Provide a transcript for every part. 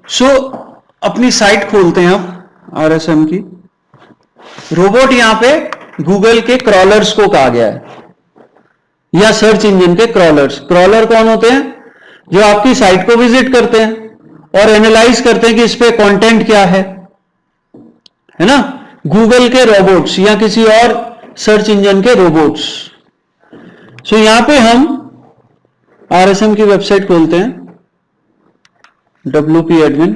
सो अपनी साइट खोलते हैं अब आरएसएम की। रोबोट यहां पे गूगल के क्रॉलर्स को कहा गया है, या सर्च इंजन के क्रॉलर्स। क्रॉलर कौन होते हैं? जो आपकी साइट को विजिट करते हैं और एनालाइज करते हैं कि इस पे कंटेंट क्या है ना। गूगल के रोबोट्स या किसी और सर्च इंजन के रोबोट्स। सो यहां पे हम आरएसएम की वेबसाइट खोलते हैं, WP एडमिन।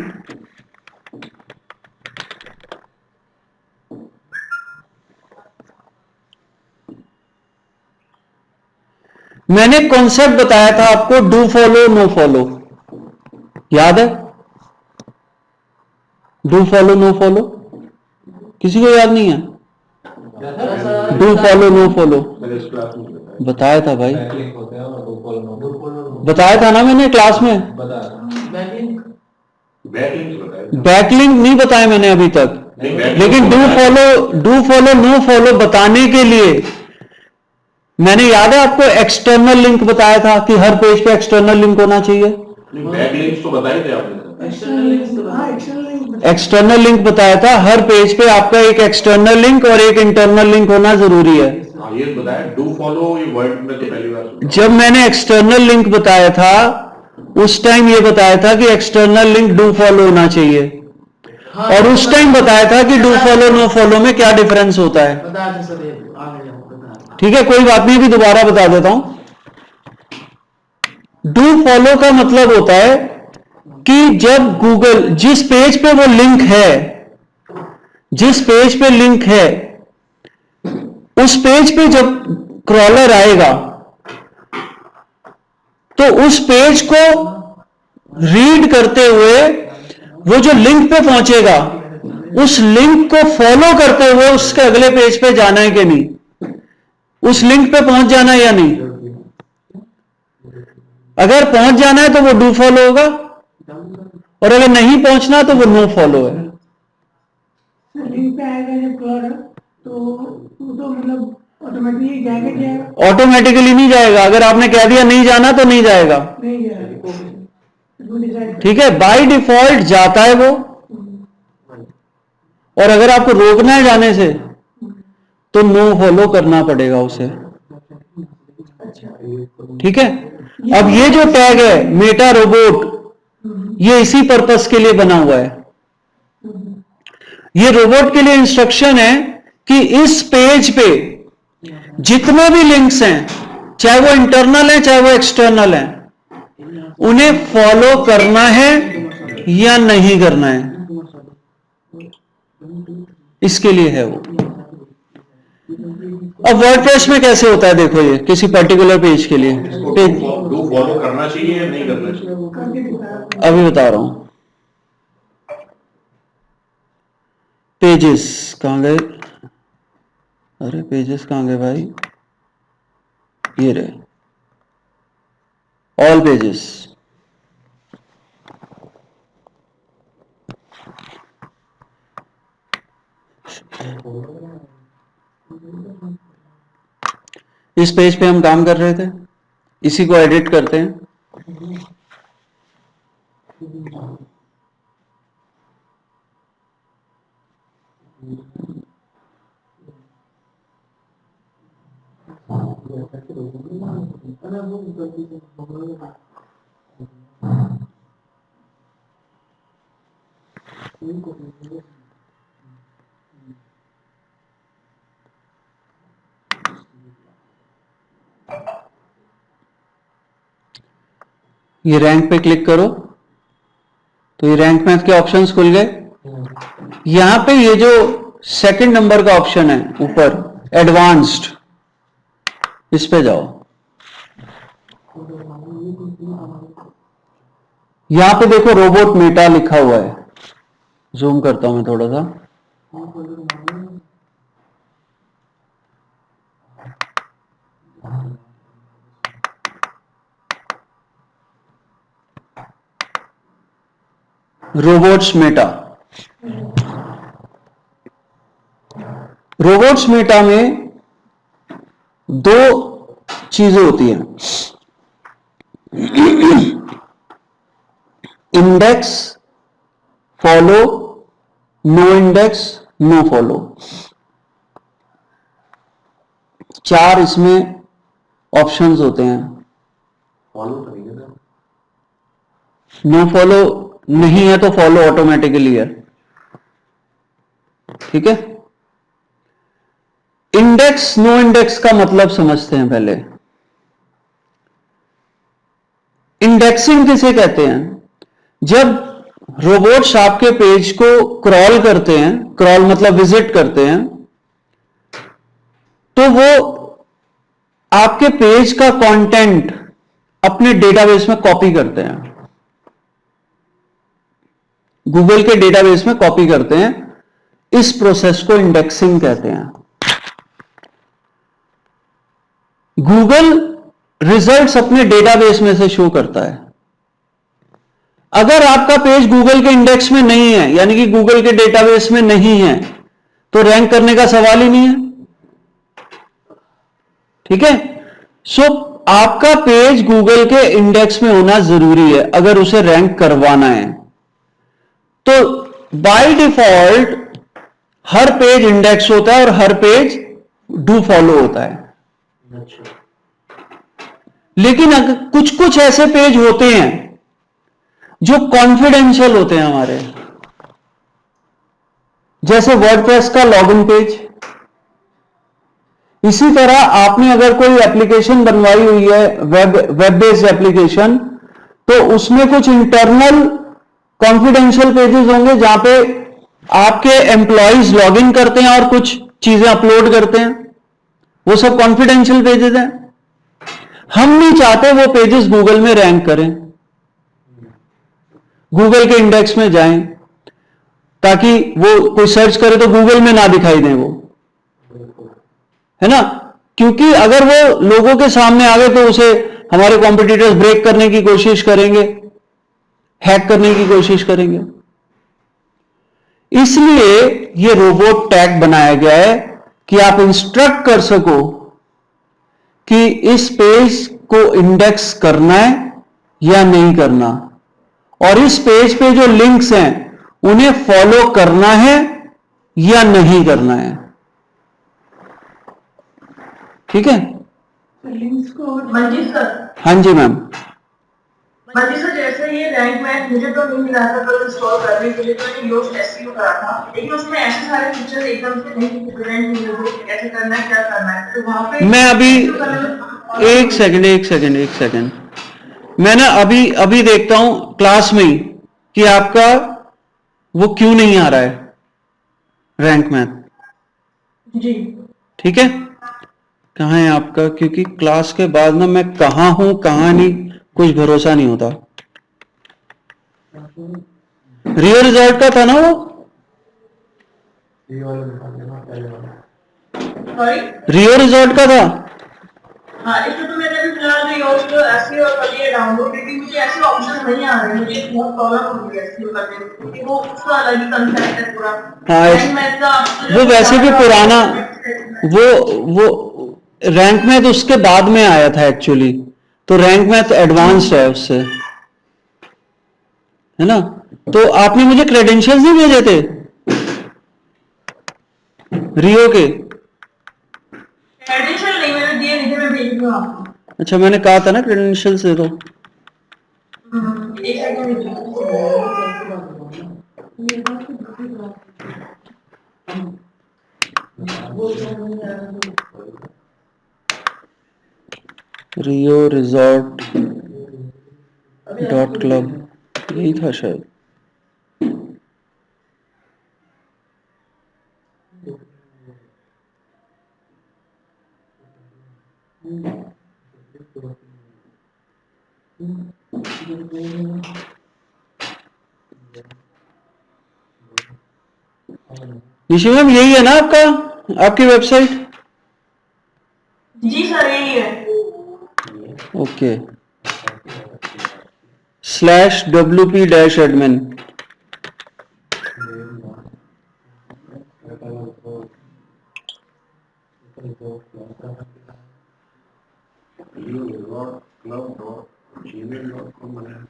मैंने कॉन्सेप्ट बताया था आपको, डू फॉलो नो फॉलो, याद है? डू फॉलो नो फॉलो किसी को याद नहीं है? डू फॉलो नो फॉलो बताया था भाई, बताया था ना मैंने क्लास में। बैकलिंक नहीं बताया मैंने अभी तक, लेकिन डू फॉलो नो फॉलो बताने के लिए मैंने, याद है आपको, एक्सटर्नल लिंक बताया था कि हर पेज पे एक्सटर्नल लिंक होना चाहिए। बैकलिंक्स तो बताए थे आपने। एक्सटर्नल लिंक बताया था, हर पेज पे आपका एक एक्सटर्नल लिंक और एक इंटरनल लिंक होना जरूरी है। ये बताया डू फॉलो, ये वर्ड में तो पहली बार। जब मैंने एक्सटर्नल लिंक बताया था उस टाइम ये बताया था कि एक्सटर्नल लिंक डू फॉलो होना चाहिए, और उस टाइम बताया था कि डू फॉलो नो फॉलो में क्या डिफरेंस होता है। ठीक है, कोई बात नहीं, अभी दोबारा बता देता हूं। डू फॉलो का मतलब होता है कि जब गूगल जिस पेज पे वो लिंक है, जिस पेज पे लिंक है, उस पेज पे जब क्रॉलर आएगा तो उस पेज को रीड करते हुए वो जो लिंक पे पहुंचेगा, उस लिंक को फॉलो करते हुए उसके अगले पेज पे जाना है कि नहीं, उस लिंक पे पहुंच जाना है या नहीं। अगर पहुंच जाना है तो वो डू फॉलो होगा, और अगर नहीं पहुंचना तो वो नो फॉलो है। लिंक पे आएगा जब क्रॉलर तो मतलब ऑटोमेटिकली जाएगा? ऑटोमेटिकली नहीं जाएगा, अगर आपने कह दिया नहीं जाना तो नहीं जाएगा। ठीक है, बाय डिफॉल्ट जाता है वो, और अगर आपको रोकना है जाने से तो नो फॉलो करना पड़ेगा उसे। ठीक है, अब ये जो टैग है मेटा रोबोट, ये इसी पर्पस के लिए बना हुआ है। ये रोबोट के लिए इंस्ट्रक्शन है कि इस पेज पे जितने भी लिंक्स हैं, चाहे वो इंटरनल है चाहे वो एक्सटर्नल है, उन्हें फॉलो करना है या नहीं करना है, इसके लिए है वो। अब वर्डप्रेस में कैसे होता है देखो, ये किसी पर्टिकुलर पेज के लिए डू फॉलो करना चाहिए या नहीं करना चाहिए, अभी बता रहा हूं। पेजेस कहां गए? अरे पेजेस कहां गए भाई, ये रहे, ऑल पेजेस। इस पेज पे हम काम कर रहे थे, इसी को एडिट करते हैं। ये रैंक पे क्लिक करो तो ये रैंक मैथ के ऑप्शंस खुल गए। यहां पे ये जो सेकंड नंबर का ऑप्शन है ऊपर, एडवांस्ड, इस पे जाओ। यहां पे देखो रोबोट मेटा लिखा हुआ है, जूम करता हूं मैं थोड़ा सा। रोबोट्स मेटा, रोबोट्स मेटा में दो चीजें होती हैं। Index, follow, no index, no follow, 4 इसमें ऑप्शंस होते हैं। फॉलो तो नहीं है ना? नो फॉलो नहीं है तो फॉलो ऑटोमेटिकली है, ठीक है। इंडेक्स, नो इंडेक्स का मतलब समझते हैं पहले। इंडेक्सिंग किसे कहते हैं? जब रोबोट्स आपके पेज को क्रॉल करते हैं, क्रॉल मतलब विजिट करते हैं, तो वो आपके पेज का कंटेंट अपने डेटाबेस में कॉपी करते हैं, गूगल के डेटाबेस में कॉपी करते हैं। इस प्रोसेस को इंडेक्सिंग कहते हैं। गूगल रिजल्ट्स अपने डेटाबेस में से शो करता है। अगर आपका पेज गूगल के इंडेक्स में नहीं है, यानी कि गूगल के डेटाबेस में नहीं है, तो रैंक करने का सवाल ही नहीं है, ठीक है। सो आपका पेज गूगल के इंडेक्स में होना जरूरी है अगर उसे रैंक करवाना है। तो by default her page index होता है और हर पेज डू फॉलो होता है। लेकिन अगर कुछ कुछ ऐसे पेज होते हैं जो कॉन्फिडेंशियल होते हैं हमारे, जैसे वर्डप्रेस का लॉगिन पेज। इसी तरह आपने अगर कोई एप्लीकेशन बनवाई हुई है, वेब बेस्ड एप्लीकेशन, तो उसमें कुछ इंटरनल कॉन्फिडेंशियल पेजेस होंगे जहां पे आपके एम्प्लॉइज लॉगिन करते हैं और कुछ चीजें अपलोड करते हैं, वो सब कॉन्फिडेंशियल पेजेस हैं। हम नहीं चाहते वो पेजेस गूगल में रैंक करें, गूगल के इंडेक्स में जाएं, ताकि वो कोई सर्च करे तो गूगल में ना दिखाई दें वो, है ना। क्योंकि अगर वो लोगों के सामने आ गए तो उसे हमारे कॉम्पिटिटर्स ब्रेक करने की कोशिश करेंगे, हैक करने की कोशिश करेंगे। इसलिए ये रोबोट टैग बनाया गया है कि आप इंस्ट्रक्ट कर सको कि इस पेज को इंडेक्स करना है या नहीं करना, और इस पेज पे जो लिंक्स हैं उन्हें फॉलो करना है या नहीं करना है, ठीक है। लिंक्स को मंजीत सर, हाँ जी मैम। मंजीत सर, जैसे ये रैंक मैथ मुझे तो नहीं मिला था कल इंस्टॉल करने के लिए, तो मैंने योस्ट एसईओ करा था, लेकिन उसमें ऐसे सारे फीचर्स एकदम से नहीं प्रेजेंट नहीं हुए, कैसे करना है, क्या करना है, तो वहां पे मैं अभी SEO करने में एक सेकंड मैं ना अभी देखता हूं क्लास में ही कि आपका वो क्यों नहीं आ रहा है रैंक मैथ, जी ठीक है। कहाँ है आपका? क्योंकि क्लास के बाद ना मैं कहाँ हूं कहाँ नहीं कुछ भरोसा नहीं होता। रियो रिजल्ट का था ना वो, सॉरी, रियो रिजल्ट का था। हाँ इसमें तो मैंने अभी फिलहाल योस्ट एसईओ कर लिया डाउनलोड, लेकिन मुझे ऐसे ऑप्शन नहीं आ रहे, मुझे बहुत प्रॉब्लम हो रही है एसईओ करने में, क्योंकि वो उसका अलग ही कंसेप्ट है पूरा। हाँ, रैंक मैथ का वो वैसे भी पुराना, वो रैंक मैथ उसके बाद में आया था एक्चुअली, तो रैंक मैथ एडवांस्ड है उससे, है ना। तो आपने मुझे क्रेडेंशियल्स नहीं भेजे थे रियो के? क्रेडेंशियल नहीं मैंने दिए, नहीं थे, मैं भेज दूंगा आपको। अच्छा, मैंने कहा था ना क्रेडेंशियल्स दे दो। एक सेकंड रियो रिजॉर्ट .club यही था शायद। निशि मैम यही है ना आपका, आपकी वेबसाइट? जी सर यही है। Okay, /wp-admin। club.gmail.com बनाया।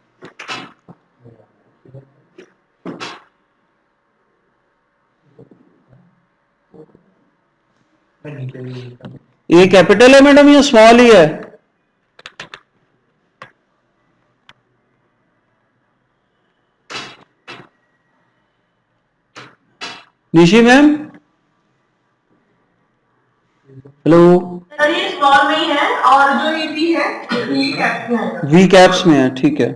ए कैपिटल है मैडम या स्मॉल ही है? Nishi ma'am, hello. सर ये स्मॉल में ही है और जो ये भी है ये कैप्स में है। वी कैप्स में है, ठीक है।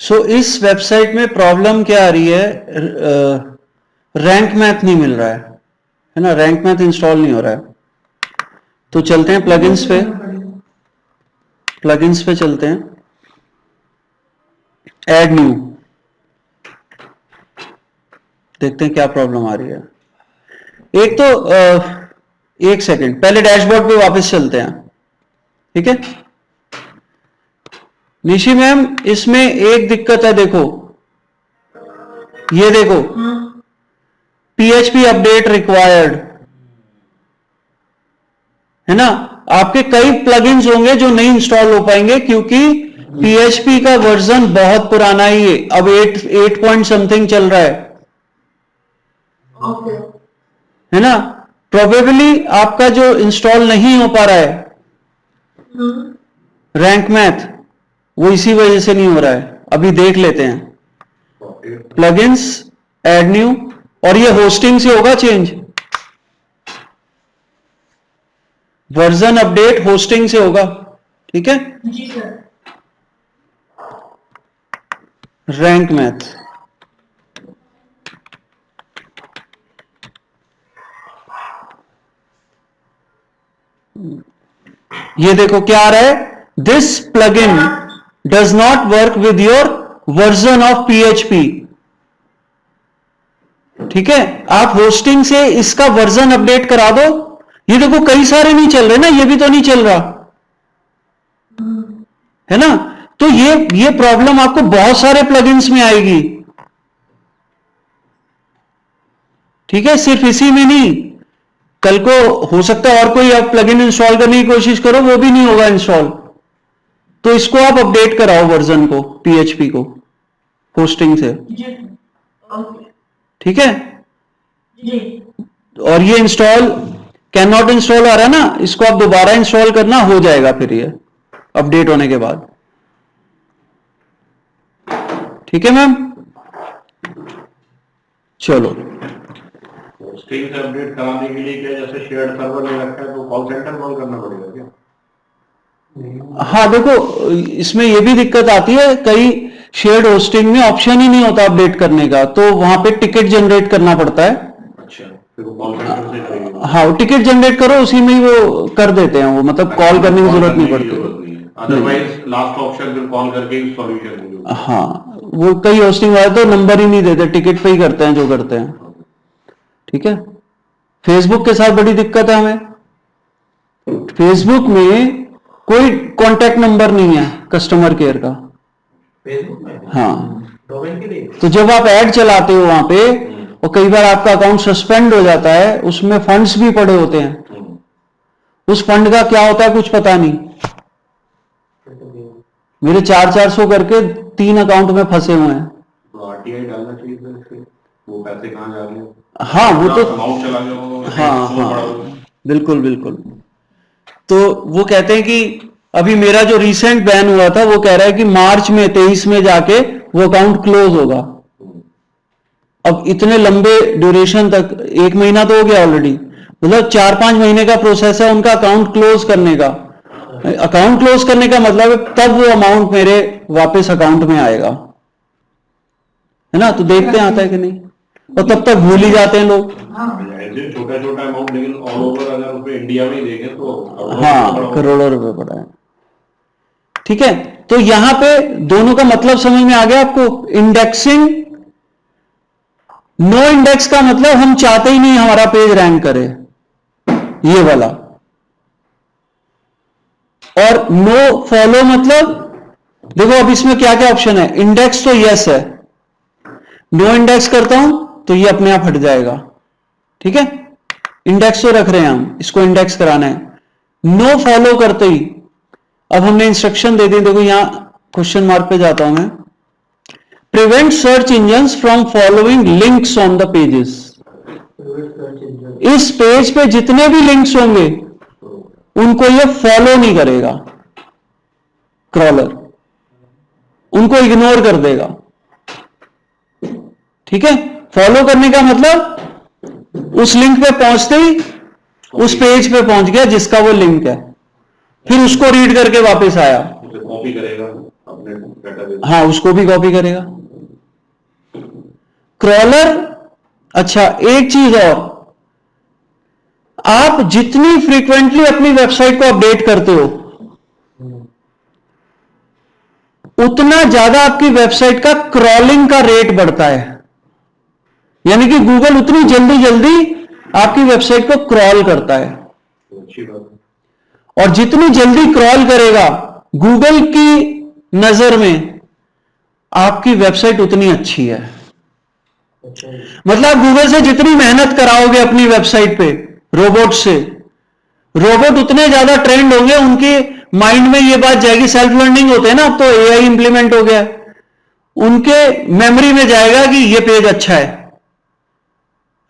सो इस वेबसाइट में प्रॉब्लम क्या आ रही है? रैंक मैथ नहीं मिल रहा है ना, रैंक मैथ इंस्टॉल नहीं हो रहा है। तो चलते हैं प्लगइन्स पे, प्लगइन्स पे चलते हैं, ऐड न्यू, देखते हैं क्या प्रॉब्लम आ रही है। एक तो एक सेकंड पहले डैशबोर्ड पे वापस चलते हैं, ठीक है। निशी मैम, इसमें एक दिक्कत है, देखो ये देखो, PHP अपडेट रिक्वायर्ड, है ना। आपके कई प्लगइन्स होंगे जो नहीं इंस्टॉल हो पाएंगे क्योंकि PHP का वर्जन बहुत पुराना ही है, अब 8 पॉइंट समथिंग चल रहा है, ओके है ना। प्रोबेबली आपका जो इंस्टॉल नहीं हो पा रहा है रैंक मैथ, वो इसी वजह से नहीं हो रहा है। अभी देख लेते हैं प्लगइन्स, ऐड न्यू, और ये होस्टिंग से होगा चेंज, वर्जन अपडेट होस्टिंग से होगा, ठीक है। जी सर। रैंक मैथ, ये देखो क्या आ रहा है, this plugin does not work with your version of PHP, ठीक है। आप होस्टिंग से इसका वर्जन अपडेट करा दो। ये देखो कई सारे नहीं चल रहे ना, ये भी तो नहीं चल रहा, है ना। तो ये प्रॉब्लम आपको बहुत सारे प्लगइन्स में आएगी, ठीक है, सिर्फ इसी में नहीं। कल को हो सकता है और कोई आप प्लगइन इंस्टॉल करने की कोशिश करो, वो भी नहीं होगा इंस्टॉल, तो इसको आप अपडेट कराओ वर्जन को, PHP को होस्टिंग से, जी ओके ठीक है। जी। और ये इंस्टॉल कैन नॉट इंस्टॉल आ रहा है ना, इसको आप दोबारा इंस्टॉल करना, हो जाएगा फिर ये अपडेट होने के बाद, ठीक है मैम। चलो स्क्रीन से अपडेट कराने के लिए क्या, जैसे शेयर्ड सर्वर ले रखा है तो कॉल सेंटर कॉल करना पड़ेगा क्या? हाँ देखो, इसमें ये भी दिक्कत आती है, कई शेयर्ड होस्टिंग में ऑप्शन ही नहीं होता अपडेट करने का, तो वहां पे टिकट जनरेट करना पड़ता है। अच्छा, फिर वो कॉल सेंटर से करेंगे। हाँ, वो टिकट जनरेट करो, उसी में ही वो कर देते हैं, वो मतलब कॉल करने की जरूरत नहीं पड़ती। अदरवाइज लास्ट ऑप्शन फिर कॉल करके ही सॉल्यूशन। हाँ, वो कई होस्टिंग वाले तो नंबर ही नहीं देते, टिकट पे ही करते हैं जो करते हैं, ठीक है। फेसबुक के साथ बड़ी दिक्कत है हमें, फेसबुक में कोई कांटेक्ट नंबर नहीं है कस्टमर केयर का, फेसबुक में? हाँ। डोमेन के लिए? तो जब आप ऐड चलाते हो वहां पे, और कई बार आपका अकाउंट सस्पेंड हो जाता है, उसमें फंड्स भी पड़े होते हैं, उस फंड का क्या होता है कुछ पता नहीं। मेरे 400 करके 3 अकाउंट में फंसे हुए हैं। तो RTI डालना चाहिए था इससे, वो पैसे कहाँ जा रहे हैं? हाँ वो तो, अमाउंट चला गया वो, हाँ वो बड़ा हाँ हो। बिल्कुल बिल्कुल। तो वो कहते हैं कि अभी मेरा जो रिसेंट बैन हुआ था, वो कह रहा है कि मार्च में 23 में जाके वो अकाउंट क्लोज होगा। अब इतने लंबे ड्यूरेशन तक, 1 महीना तो हो गया ऑलरेडी, मतलब 4-5 महीने का प्रोसेस है उनका अकाउंट क्लोज करने का। अकाउंट क्लोज करने का मतलब है तब वो अमाउंट मेरे वापस अकाउंट में आएगा, है ना। तो देखते हैं आता है कि नहीं, और तब तक भूल ही जाते हैं लोग। छोटा छोटा अमाउंट, लेकिन ऑल ओवर अगर उसमें इंडिया में ही देखें तो हाँ, करोड़ों रुपए पड़ा है, ठीक है। तो यहां पे दोनों का मतलब समझ में आ गया आपको। इंडेक्सिंग, नो इंडेक्स का मतलब हम चाहते ही नहीं हमारा पेज रैंक करे, ये वाला। और नो फॉलो मतलब देखो अब इसमें क्या क्या ऑप्शन है, इंडेक्स तो यस है, नो इंडेक्स करता हूं तो ये अपने आप हट जाएगा, ठीक है, इंडेक्स तो रख रहे हैं हम, इसको इंडेक्स कराना है। नो फॉलो करते ही अब हमने इंस्ट्रक्शन दे दी, देखो यहां क्वेश्चन मार्क पे जाता हूं मैं, prevent search engines from following links on the pages. इस पेज पे जितने भी लिंक्स होंगे उनको ये फॉलो नहीं करेगा, क्रॉलर उनको इग्नोर कर देगा, ठीक है। फॉलो करने का मतलब उस लिंक पे पहुंचते ही उस पेज पे पहुंच गया जिसका वो लिंक है, फिर उसको रीड करके वापस आया, उसे कॉपी करेगा अपने डेटाबेस। हाँ उसको भी कॉपी करेगा क्रॉलर। अच्छा एक चीज और, आप जितनी फ्रीक्वेंटली अपनी वेबसाइट को अपडेट करते हो उतना ज्यादा आपकी वेबसाइट का क्रॉलिंग का रेट बढ़ता है, यानी कि गूगल उतनी जल्दी जल्दी आपकी वेबसाइट को क्रॉल करता है, अच्छी बात है। और जितनी जल्दी क्रॉल करेगा गूगल की नजर में आपकी वेबसाइट उतनी अच्छी है। मतलब गूगल से जितनी मेहनत कराओगे अपनी वेबसाइट पे रोबोट से, रोबोट उतने ज्यादा ट्रेंड होंगे, उनके माइंड में ये बात जाएगी, सेल्फ लर्निंग होते हैं ना, अब तो एआई इंप्लीमेंट हो गया, उनके मेमोरी में जाएगा कि ये पेज अच्छा है,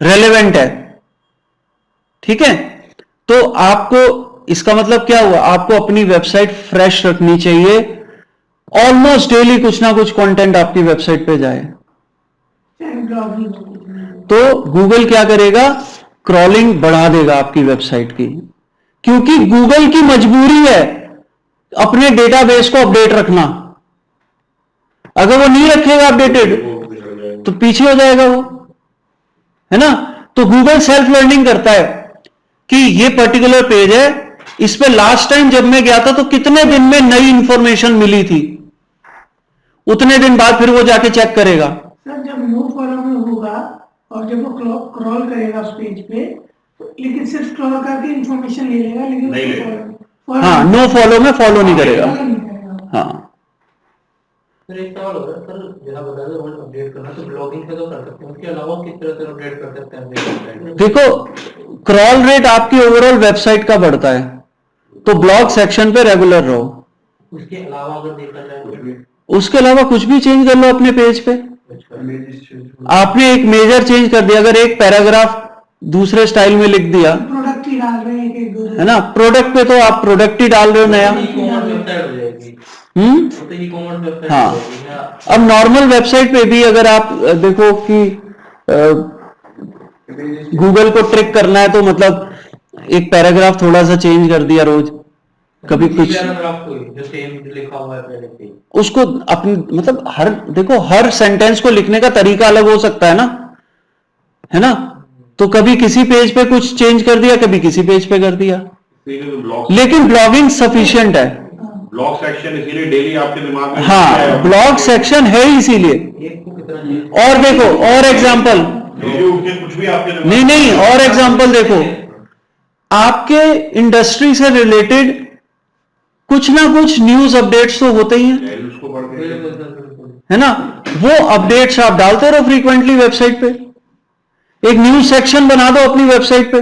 रेलेवेंट है, ठीक है। तो आपको इसका मतलब क्या हुआ, आपको अपनी वेबसाइट फ्रेश रखनी चाहिए, ऑलमोस्ट डेली कुछ ना कुछ कंटेंट आपकी वेबसाइट पे जाए, तो गूगल क्या करेगा, क्रॉलिंग बढ़ा देगा आपकी वेबसाइट की, क्योंकि गूगल की मजबूरी है अपने डेटाबेस को अपडेट रखना, अगर वो नहीं रखेगा अपडेटेड तो पीछे हो जाएगा वो, है ना। तो गूगल सेल्फ लर्निंग करता है कि ये पर्टिकुलर पेज है, इस पे लास्ट टाइम जब मैं गया था तो कितने दिन में नई इंफॉर्मेशन मिली थी, उतने दिन बाद फिर वो जाके चेक करेगा। सर जब नो फॉलो में होगा और जब वो क्रॉल करेगा उस पेज पे, लेकिन सिर्फ स्क्रॉल करके इंफॉर्मेशन ले लेगा, लेकिन नहीं उसको लेगा। follow- हाँ नो फॉलो में फॉलो नहीं करेगा, follow नहीं करेगा। हाँ। सर एक सवाल होगा सर, जहाँ बता दो रोज अपडेट करना, तो ब्लॉगिंग से तो कर सकते हैं, उसके अलावा किस तरह से अपडेट कर सकते हैं अपनी वेबसाइट? देखो क्रॉल रेट आपकी ओवरऑल वेबसाइट का बढ़ता है, तो ब्लॉग सेक्शन पे रेगुलर रहो, उसके अलावा अगर देखा जाए उसके अलावा कुछ भी चेंज कर लो अपने पेज पे। आपने एक मेजर चेंज कर दिया, अगर एक पैराग्राफ दूसरे स्टाइल में लिख दिया, प्रोडक्ट ही डाल रहे हैं एक दो है ना, प्रोडक्ट पे तो आप प्रोडक्ट ही डाल रहे हो नया, ई-कॉमर्स वेबसाइट हो जाएगी, तो ई-कॉमर्स वेबसाइट हाँ। हो जाएगी या अब नॉर्मल वेबसाइट पे भी अगर आप देखो कि गूगल को ट्रिक करना है तो मतलब एक पैराग्राफ थोड़ा सा चेंज कर दिया रोज, कभी कुछ, पैराग्राफ कोई जो सेम लिखा हुआ है पहले से ही। उसको अपनी मतलब हर देखो हर सेंटेंस को लिखने का तरीका अलग हो सकता है ना, तो कभी किसी पेज पे कुछ चेंज कर दिया, कभी किसी पेज पे कर दिया, लेकिन ब्लॉगिंग सफिशिएंट है। ब्लॉग सेक्शन इसीलिए डेली आपके दिमाग में हाँ ब्लॉग सेक्शन है इसीलिए, एक को कितना चाहिए? और देखो और एग्जांपल, डेली उठ के कुछ भी आपके दिमाग नहीं नहीं और एग्जांपल देखो, आपके इंडस्ट्री से रिलेटेड कुछ ना कुछ न्यूज अपडेट्स तो होते ही हैं, उसको पढ़ के बिल्कुल सर, बिल्कुल। है ना, वो अपडेट्स आप डालते रहो फ्रीक्वेंटली वेबसाइट पे, एक न्यूज सेक्शन बना दो अपनी वेबसाइट पे,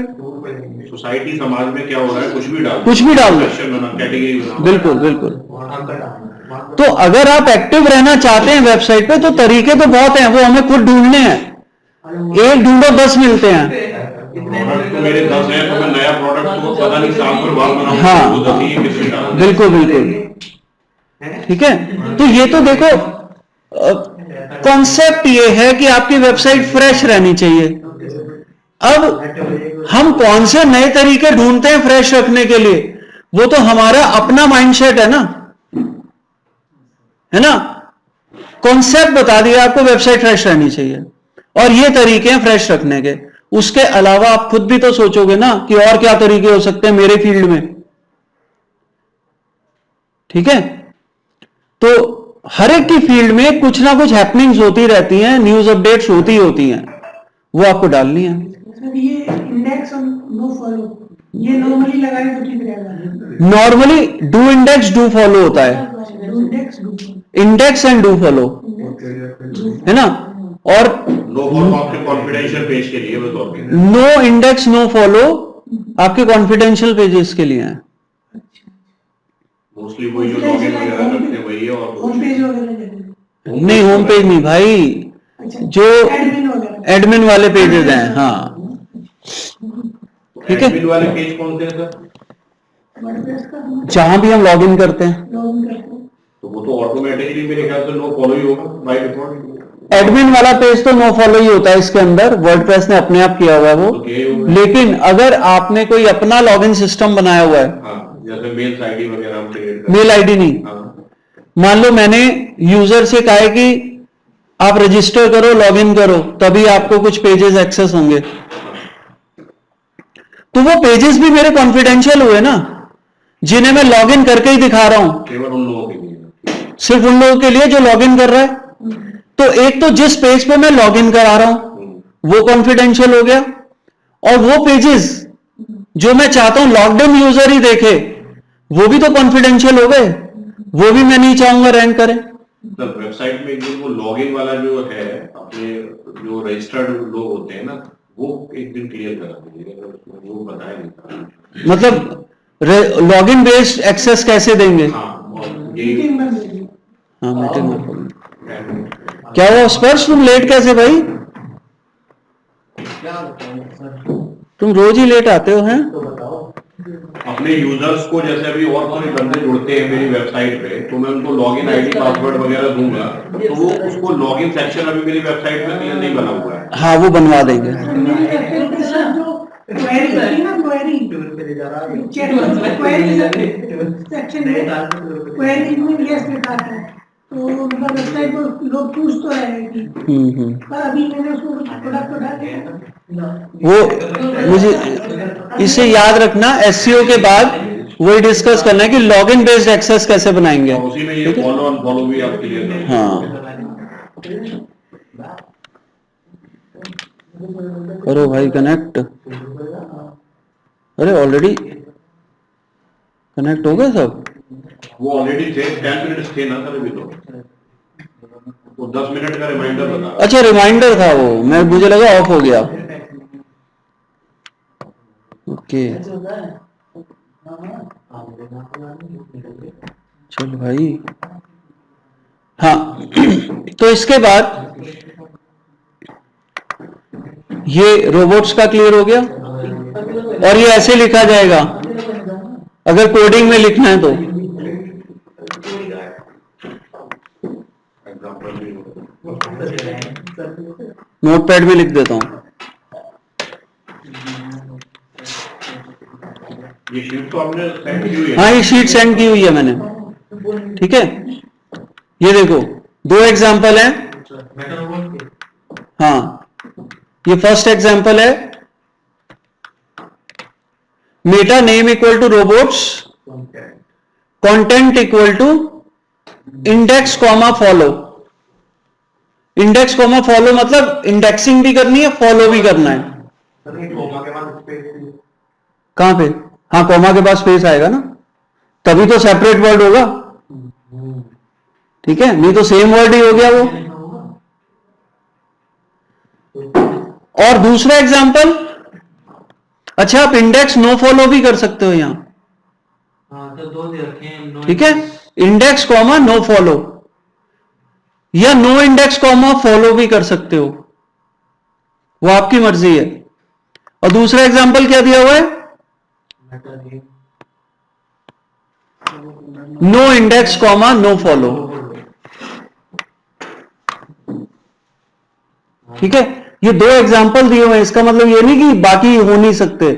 सोसाइटी समाज में क्या हो रहा है कुछ भी डाल कुछ भी डाल दो। सेक्शन बना, कैटेगरी बना। बिल्कुल बिल्कुल। वहाँ का डालना। तो अगर आप एक्टिव रहना चाहते हैं वेबसाइट पे तो तरीके तो बहुत हैं, वो हमें खुद ढूंढने हैं, एक ढूंढो 10 मिलते हैं। प्रोडक्ट तो मेरे 10 हैं, तो मैं नया प्रोडक्ट को पता नहीं साल भर बाद बनाऊंगा, हाँ। वो 10 ही किसमें डालूं? बिल्कुल बिल्कुल, ठीक है। तो ये तो देखो कॉन्सेप्ट ये है कि आपकी वेबसाइट फ्रेश रहनी चाहिए। अब हम कौन से नए तरीके ढूंढते हैं फ्रेश रखने के लिए, वो तो हमारा अपना माइंडसेट है ना, कॉन्सेप्ट बता दिया आपको वेबसाइट फ्रेश रहनी चाहिए और ये तरीके हैं फ्रेश रखने के, उसके अलावा आप खुद भी तो सोचोगे ना कि और क्या तरीके हो सकते हैं मेरे फील्ड में, ठीक है। तो हर एक की फील्ड में कुछ ना कुछ हैपनिंग्स होती रहती हैं, न्यूज अपडेट्स होती हैं, वो आपको डालनी है। सर ये इंडेक्स और नो फॉलो ये नॉर्मली लगाए तो ठीक रहेगा। Normally do index do follow होता है, इंडेक्स एंड डू फॉलो, है ना। और नो फॉलो आपके कॉन्फिडेंशियल पेज के लिए बस, और नो इंडेक्स नो फॉलो आपके कॉन्फिडेंशियल पेजेस के लिए है। मोस्टली वही जो लॉगिन वगैरह करते हैं वही है, और होम पेज वगैरह नहीं, होम पेज नहीं भाई, जो एडमिन वगैरह एडमिन वाले पेजेस हैं, हाँ ठीक है। एडमिन वाले पेज कौन से हैं सर? वर्डप्रेस का जहां भी हम लॉग इन करते हैं, लॉगिन करते हैं। तो वो तो ऑटोमेटिकली मेरे ख्याल से नो फॉलो ही होगा बाय डिफॉल्ट। एडमिन वाला पेज तो नो फॉलो ही होता है इसके अंदर, वर्डप्रेस ने अपने आप किया हुआ है वो। लेकिन अगर आपने कोई अपना लॉगिन सिस्टम बनाया हुआ है, हाँ, जैसे मेल्स आईडी वगैरह हम क्रिएट मेल आईडी नहीं, मान लो मैंने यूजर से कहा है कि आप रजिस्टर करो, लॉगिन करो, तभी आपको कुछ पेजेस एक्सेस होंगे, तो वो पेजेस भी मेरे कॉन्फिडेंशियल हुए ना, जिन्हें मैं लॉगिन करके ही दिखा रहा हूं, केवल उन लोगों के लिए, सिर्फ उन लोगों के लिए जो लॉगिन कर रहा है। तो एक तो जिस पेज पे मैं लॉगिन करा रहा हूं वो कॉन्फिडेंशियल हो गया, और वो पेजेस जो मैं चाहता हूं लॉग्ड इन यूजर ही देखे वो भी तो कॉन्फिडेंशियल हो गए, वो भी मैं नहीं चाहूंगा रैंक करें। मतलब वेबसाइट में एक दिन वो लॉगिन वाला जो है, अपने जो रजिस्टर्ड लोग होते हैं ना, वो एक दिन क्लियर करा दीजिएगा, वो बताया नहीं था। मतलब लॉगिन बेस्ड एक्सेस कैसे देंगे? हाँ, और ये मीटिंग में भेजिए। हाँ मीटिंग में क्या हुआ स्पर्श, तुम लेट कैसे भाई? क्या बताऊं सर, तुम रोज ही लेट आते हो हैं? तो बताओ। अपने यूजर्स को, जैसे अभी और कोई बंदे जुड़ते हैं मेरी वेबसाइट पे, तो मैं उनको लॉगिन आईडी पासवर्ड वगैरह दूंगा, तो वो उसको लॉगिन सेक्शन अभी मेरी वेबसाइट में क्लियर नहीं बना हुआ है। हाँ वो बनवा देंगे। मेरी वेबसाइट के साथ जो क्वेरी थी ना, क्वेरी चेक क्वेरी सेक्शन में क्वेरी में यस लिखा था, तो मतलब वेबसाइट पर लोग पूछ तो रहे हैं कि पर अभी मैंने उसको प्रोडक्ट उठा दिया। वो मुझे इसे याद रखना, एसईओ के बाद वही डिस्कस करना है कि लॉगिन बेस्ड एक्सेस कैसे बनाएंगे। और उसी में ये फॉलो अनफॉलो भी आप क्लियर करें। हाँ करो भाई कनेक्ट। अरे ऑलरेडी कनेक्ट हो गए सब? वो ऑलरेडी थे, 10 मिनट्स थे ना सर अभी, तो 10 मिनट का रिमाइंडर बता। अच्छा रिमाइंडर था वो, मैं मुझे लगा ऑफ हो गया। ओके चल भाई। हाँ तो इसके बाद ये रोबोट्स का क्लियर हो गया, और ये ऐसे लिखा जाएगा अगर कोडिंग में लिखना है तो। नोटपैड में लिख देता हूं। ये शीट तो आपने सेंड की हुई है। हाँ ये शीट सेंड की हुई है मैंने, ठीक है। ये देखो दो एग्जाम्पल हैं। हाँ ये फर्स्ट एग्जाम्पल है, meta name equal to robots, content equal to index comma follow. Index comma follow मतलब इंडेक्सिंग भी करनी है, फॉलो भी करना है। कहां पे? हाँ कॉमा के पास स्पेस आएगा ना, तभी तो सेपरेट वर्ड होगा, ठीक है, नहीं तो सेम वर्ड ही हो गया वो। और दूसरा एग्जांपल, अच्छा आप इंडेक्स नो फॉलो भी कर सकते हो यहां, हाँ तो दो दे रखे हैं, ठीक है, इंडेक्स कॉमा नो फॉलो, या नो इंडेक्स कॉमा फॉलो भी कर सकते हो, वो आपकी मर्जी है। और दूसरा एग्जांपल क्या दिया हुआ है? No index comma no follow, ठीक है। ये दो एग्जांपल दिए हुए हैं, इसका मतलब ये नहीं कि बाकी हो नहीं सकते।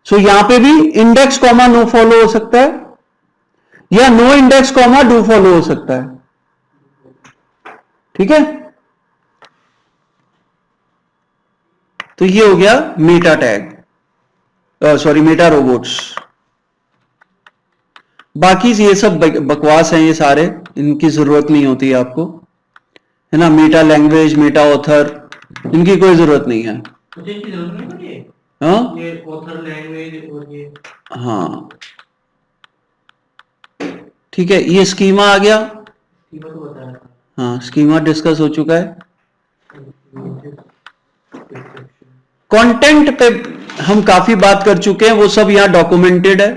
सो यहां पे भी इंडेक्स कॉमा नो फॉलो हो सकता है, या no index comma do follow हो सकता है, ठीक है। तो ये हो गया meta tag, sorry meta robots. बाकी ये सब बकवास हैं, ये सारे, इनकी जरूरत नहीं होती है आपको, है ना। मेटा लैंग्वेज, मेटा ऑथर, इनकी कोई जरूरत नहीं है। मुझे इसकी जरूरत नहीं पड़ी है। हाँ ये ऑथर लैंग्वेज और ये, हाँ ठीक है, ये स्कीमा आ गया। स्कीमा तो बताया था। हाँ, स्कीमा डिस्कस हो चुका है। कंटेंट पे हम काफी बात कर चुके हैं, वो सब यहाँ डॉक्यूमेंटेड है।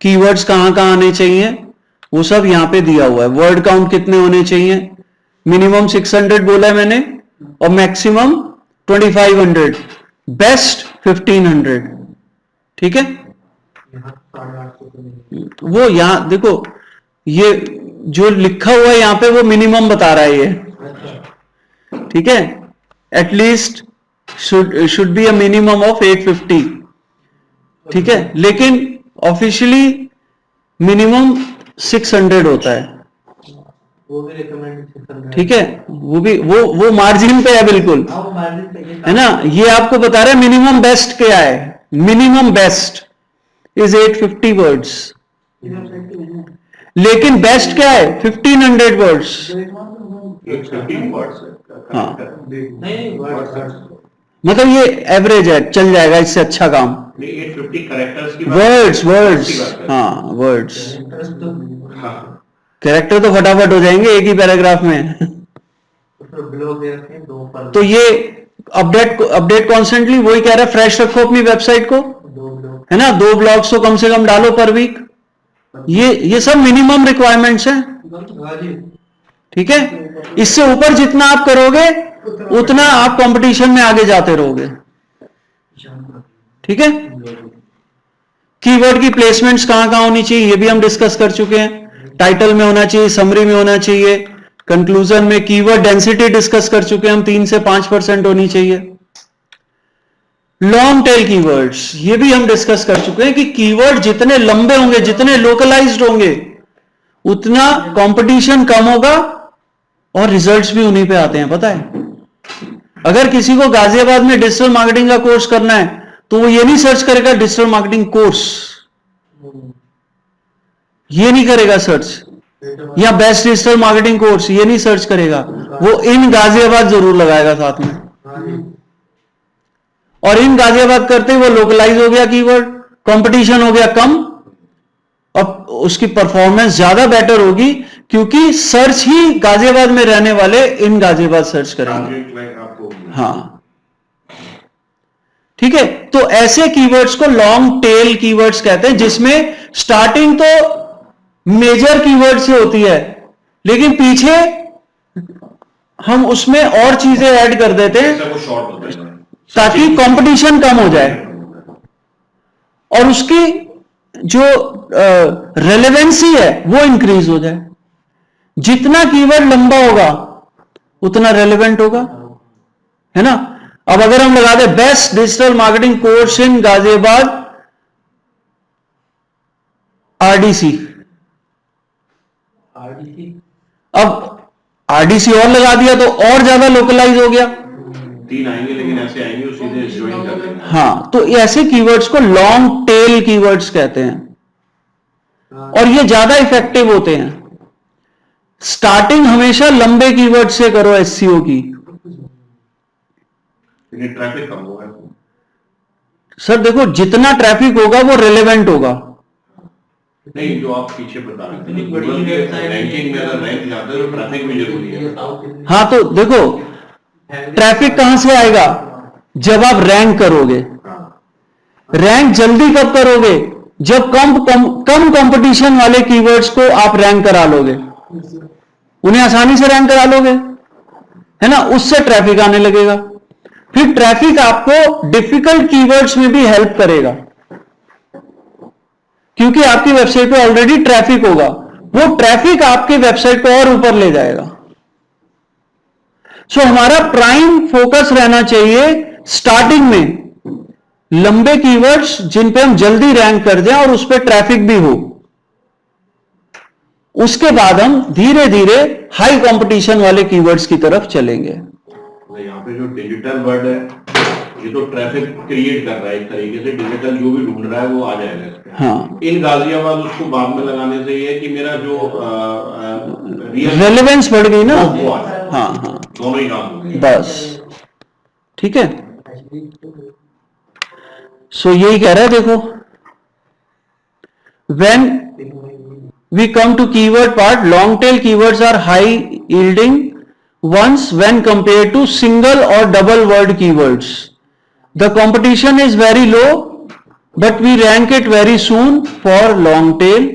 कीवर्ड्स कहाँ कहाँ आने चाहिए वो सब यहाँ पे दिया हुआ है। वर्ड काउंट कितने होने चाहिए, मिनिमम 600 बोला है मैंने, और मैक्सिमम 2500, बेस्ट 1500। ठीक है, यहाँ 850 तो नहीं। वो यहाँ देखो, ये जो लिखा हुआ है यहाँ पे वो मिनिमम बता रहा है ये। अच्छा, ठीक है, at least should be a minimum of 850। ठीक है, लेकिन ऑफिशियली मिनिमम 600 होता है। वो भी रिकमेंड 600। ठीक है, वो भी वो मार्जिन पे है बिल्कुल, हाँ, वो मार्जिन पे है ना। ये आपको बता रहा है मिनिमम बेस्ट क्या है। मिनिमम बेस्ट इज 850 वर्ड्स, लेकिन बेस्ट क्या है 1500 वर्ड्स। 15 वर्ड्स हाँ। नहीं, वर्ड मतलब ये एवरेज है, चल जाएगा, इससे अच्छा काम। 850 कैरेक्टर्स की वर्ड्स वर्ड्स, की बात है। हाँ वर्ड्स। तो हाँ, कैरेक्टर तो फटाफट हो जाएंगे एक ही पैराग्राफ में। ब्लॉग दे रखे हैं 2 पर तो ये अपडेट कॉन्स्टेंटली, वही कह रहा है, फ्रेश रखो अपनी वेबसाइट को, 2 ब्लॉग। है ना। 2 ब्लॉग्स तो कम से कम डालो पर वीक। ये सब मिनिमम रिक्वायरमेंट्स हैं। हाँ जी। ठीक है, इससे ऊपर जितना आप करोगे उतना आप कंपटीशन में आगे जाते रहोगे। ठीक है, कीवर्ड की प्लेसमेंट्स कहां कहां होनी चाहिए ये भी हम डिस्कस कर चुके हैं। टाइटल में होना चाहिए, समरी में होना चाहिए, कंक्लूजन में। कीवर्ड डेंसिटी डिस्कस कर चुके हैं हम, 3 से 5% होनी चाहिए। लॉन्ग टेल कीवर्ड्स, ये भी हम डिस्कस कर चुके हैं कि कीवर्ड जितने लंबे होंगे, जितने लोकलाइज्ड होंगे, उतना कंपटीशन कम होगा और रिजल्ट्स भी उन्हीं पे आते हैं, पता है। अगर किसी को गाजियाबाद में डिजिटल मार्केटिंग का कोर्स करना है तो वो ये नहीं सर्च करेगा डिजिटल मार्केटिंग कोर्स, ये नहीं करेगा सर्च, या बेस्ट डिजिटल मार्केटिंग कोर्स ये नहीं सर्च करेगा, वो इन गाजियाबाद जरूर लगाएगा साथ में। हाँ जी। और इन गाजियाबाद करते ही वो लोकलाइज हो गया कीवर्ड, कंपटीशन हो गया कम, अब उसकी परफॉर्मेंस ज्यादा बेटर होगी, क्योंकि सर्च ही गाजियाबाद में रहने वाले इन गाजियाबाद सर्च करेंगे। टारगेट क्लाइंट आपको हाँ, ठीक है। तो ऐसे कीवर्ड्स को लॉन्ग टेल कीवर्ड्स कहते हैं, जिसमें स्टार्टिंग तो मेजर कीवर्ड से होती है, लेकिन पीछे हम उसमें और चीजें ऐड कर देते हैं जैसे वो शॉर्ट होता है ताकि कंपटीशन कम हो जाए और उसकी जो रेलेवेंसी है वो इंक्रीज हो जाए। जितना कीवर्ड लंबा होगा उतना रेलेवेंट होगा, है ना। अब अगर हम लगा दें best digital marketing course in Ghaziabad RDC, RDC. अब आरडीसी और लगा दिया तो और ज्यादा लोकलाइज हो गया। 3 आएंगे, लेकिन ऐसे आएंगे वो सीधे ज्वाइन कर देंगे। हाँ, तो ऐसे कीवर्ड्स को लॉन्ग टेल कीवर्ड्स कहते हैं और ये ज्यादा इफेक्टिव होते हैं। स्टार्टिंग हमेशा लंबे कीवर्ड से करो एससीओ की। लेकिन ट्रैफिक कम होगा। सर देखो, जितना ट्रैफिक होगा वो रिलेवेंट होगा। नहीं, जो आप पीछे बता रहे थे, गूगल के रैंकिंग में अगर रैंक जाता है तो ट्रैफिक भी जरूरी है। हाँ, तो देखो ट्रैफिक कहां से आएगा, जब आप रैंक करोगे। रैंक जल्दी कब करोगे, जब कम कंपटीशन वाले कीवर्ड्स को आप रैंक करा लोगे, उन्हें आसानी से रैंक करा लोगे, है ना। उससे ट्रैफिक आने लगेगा। फिर ट्रैफिक आपको डिफिकल्ट कीवर्ड्स में भी हेल्प करेगा, क्योंकि आपकी वेबसाइट पे ऑलरेडी ट्रैफिक होगा। वो ट्रैफिक आपके वेबसाइट को और ऊपर ले जाएगा। सो हमारा प्राइम फोकस रहना चाहिए स्टार्टिंग में लंबे कीवर्ड्स जिन पे हम जल्दी रैंक कर दें और उस पर ट्रैफिक भी हो। उसके बाद हम धीरे धीरे हाई कंपटीशन वाले कीवर्ड्स की तरफ चलेंगे। यहाँ पे जो डिजिटल वर्ड है ये तो ट्रैफिक क्रिएट कर रहा है, एक तरीके से डिजिटल जो भी ढूंढ रहा है वो आ जाएगा इस पे। हाँ, इन गाजियाबाद उसको बाद में लगाने से ये है कि मेरा जो रेलेवेंस बढ़ गई ना। वो आ जाए। हाँ हाँ, दोनों ही काम होंगे। बस ठीक है। सो यही कह रहा है, देखो we come to keyword part. Long tail keywords are high yielding ones when compared to single or double word keywords. The competition is very low, but we rank it very soon for long tail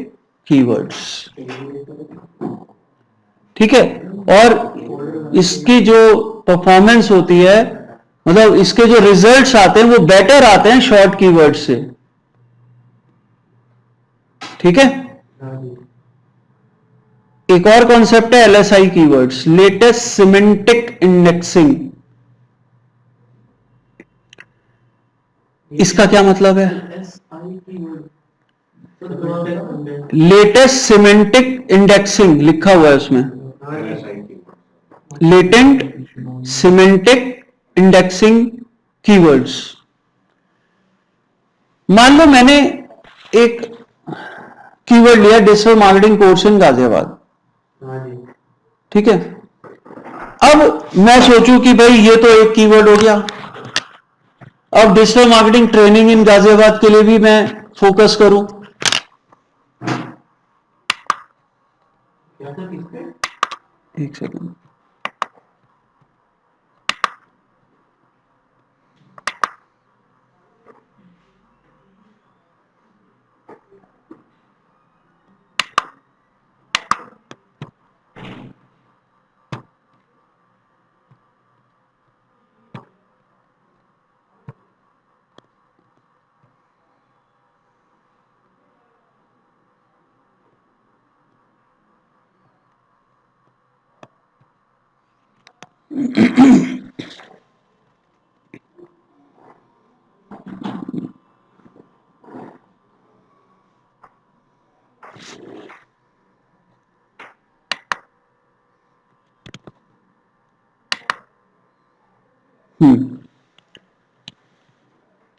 keywords. ठीक है, और इसकी जो performance होती है, मतलब इसके जो रिजल्ट्स आते हैं वो बेटर आते हैं शॉर्ट कीवर्ड से. ठीक है. एक और कॉन्सेप्ट है LSI keywords, latest semantic indexing. इसका क्या मतलब है? लेटेस्ट सिमेंटिक इंडेक्सिंग लिखा हुआ है उसमें, लेटेंट सिमेंटिक इंडेक्सिंग कीवर्ड्स. मान लो मैंने एक कीवर्ड लिया, digital marketing course in Ghaziabad. ठीक है. अब मैं सोचूं कि भाई ये तो एक कीवर्ड हो गया, अब digital marketing training in Ghaziabad के लिए भी मैं फोकस करूं. एक सेकंड.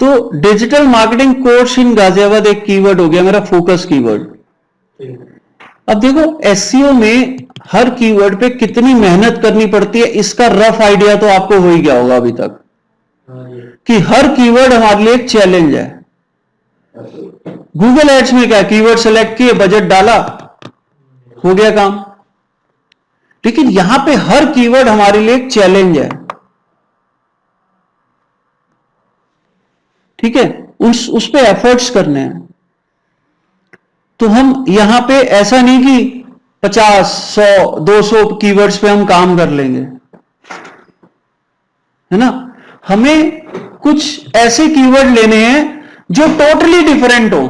तो digital marketing course in Ghaziabad एक कीवर्ड हो गया मेरा फोकस कीवर्ड. अब देखो एसईओ में हर कीवर्ड पे कितनी मेहनत करनी पड़ती है, इसका रफ आइडिया तो आपको हो ही गया होगा अभी तक कि हर कीवर्ड हमारे लिए एक चैलेंज है. गूगल एड्स में क्या, कीवर्ड सेलेक्ट किए, बजट डाला, हो गया काम. लेकिन यहां पे हर कीवर्ड हमारे लिए एक चैलेंज है. ठीक है, उस पे एफर्ट्स करने हैं. तो हम यहां पे ऐसा नहीं कि 50, 100, 200 कीवर्ड्स पे हम काम कर लेंगे, है ना. हमें कुछ ऐसे कीवर्ड लेने हैं जो टोटली डिफरेंट हो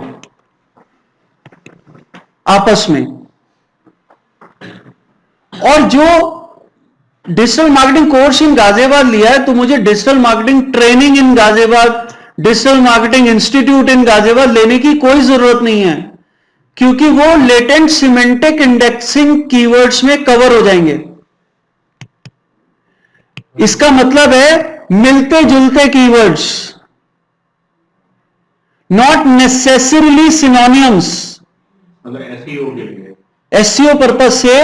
आपस में. और जो digital marketing course in Ghaziabad लिया है, तो मुझे digital marketing training in Ghaziabad, digital marketing institute इन गाजियाबाद लेने की कोई जरूरत नहीं है, क्योंकि वो लेटेंट सिमेंटिक इंडेक्सिंग कीवर्ड्स में कवर हो जाएंगे. इसका मतलब है मिलते जुलते कीवर्ड्स, नॉट नेसेसरीली सिनोनिम्स. मतलब एसईओ के लिए, एसईओ पर्पस से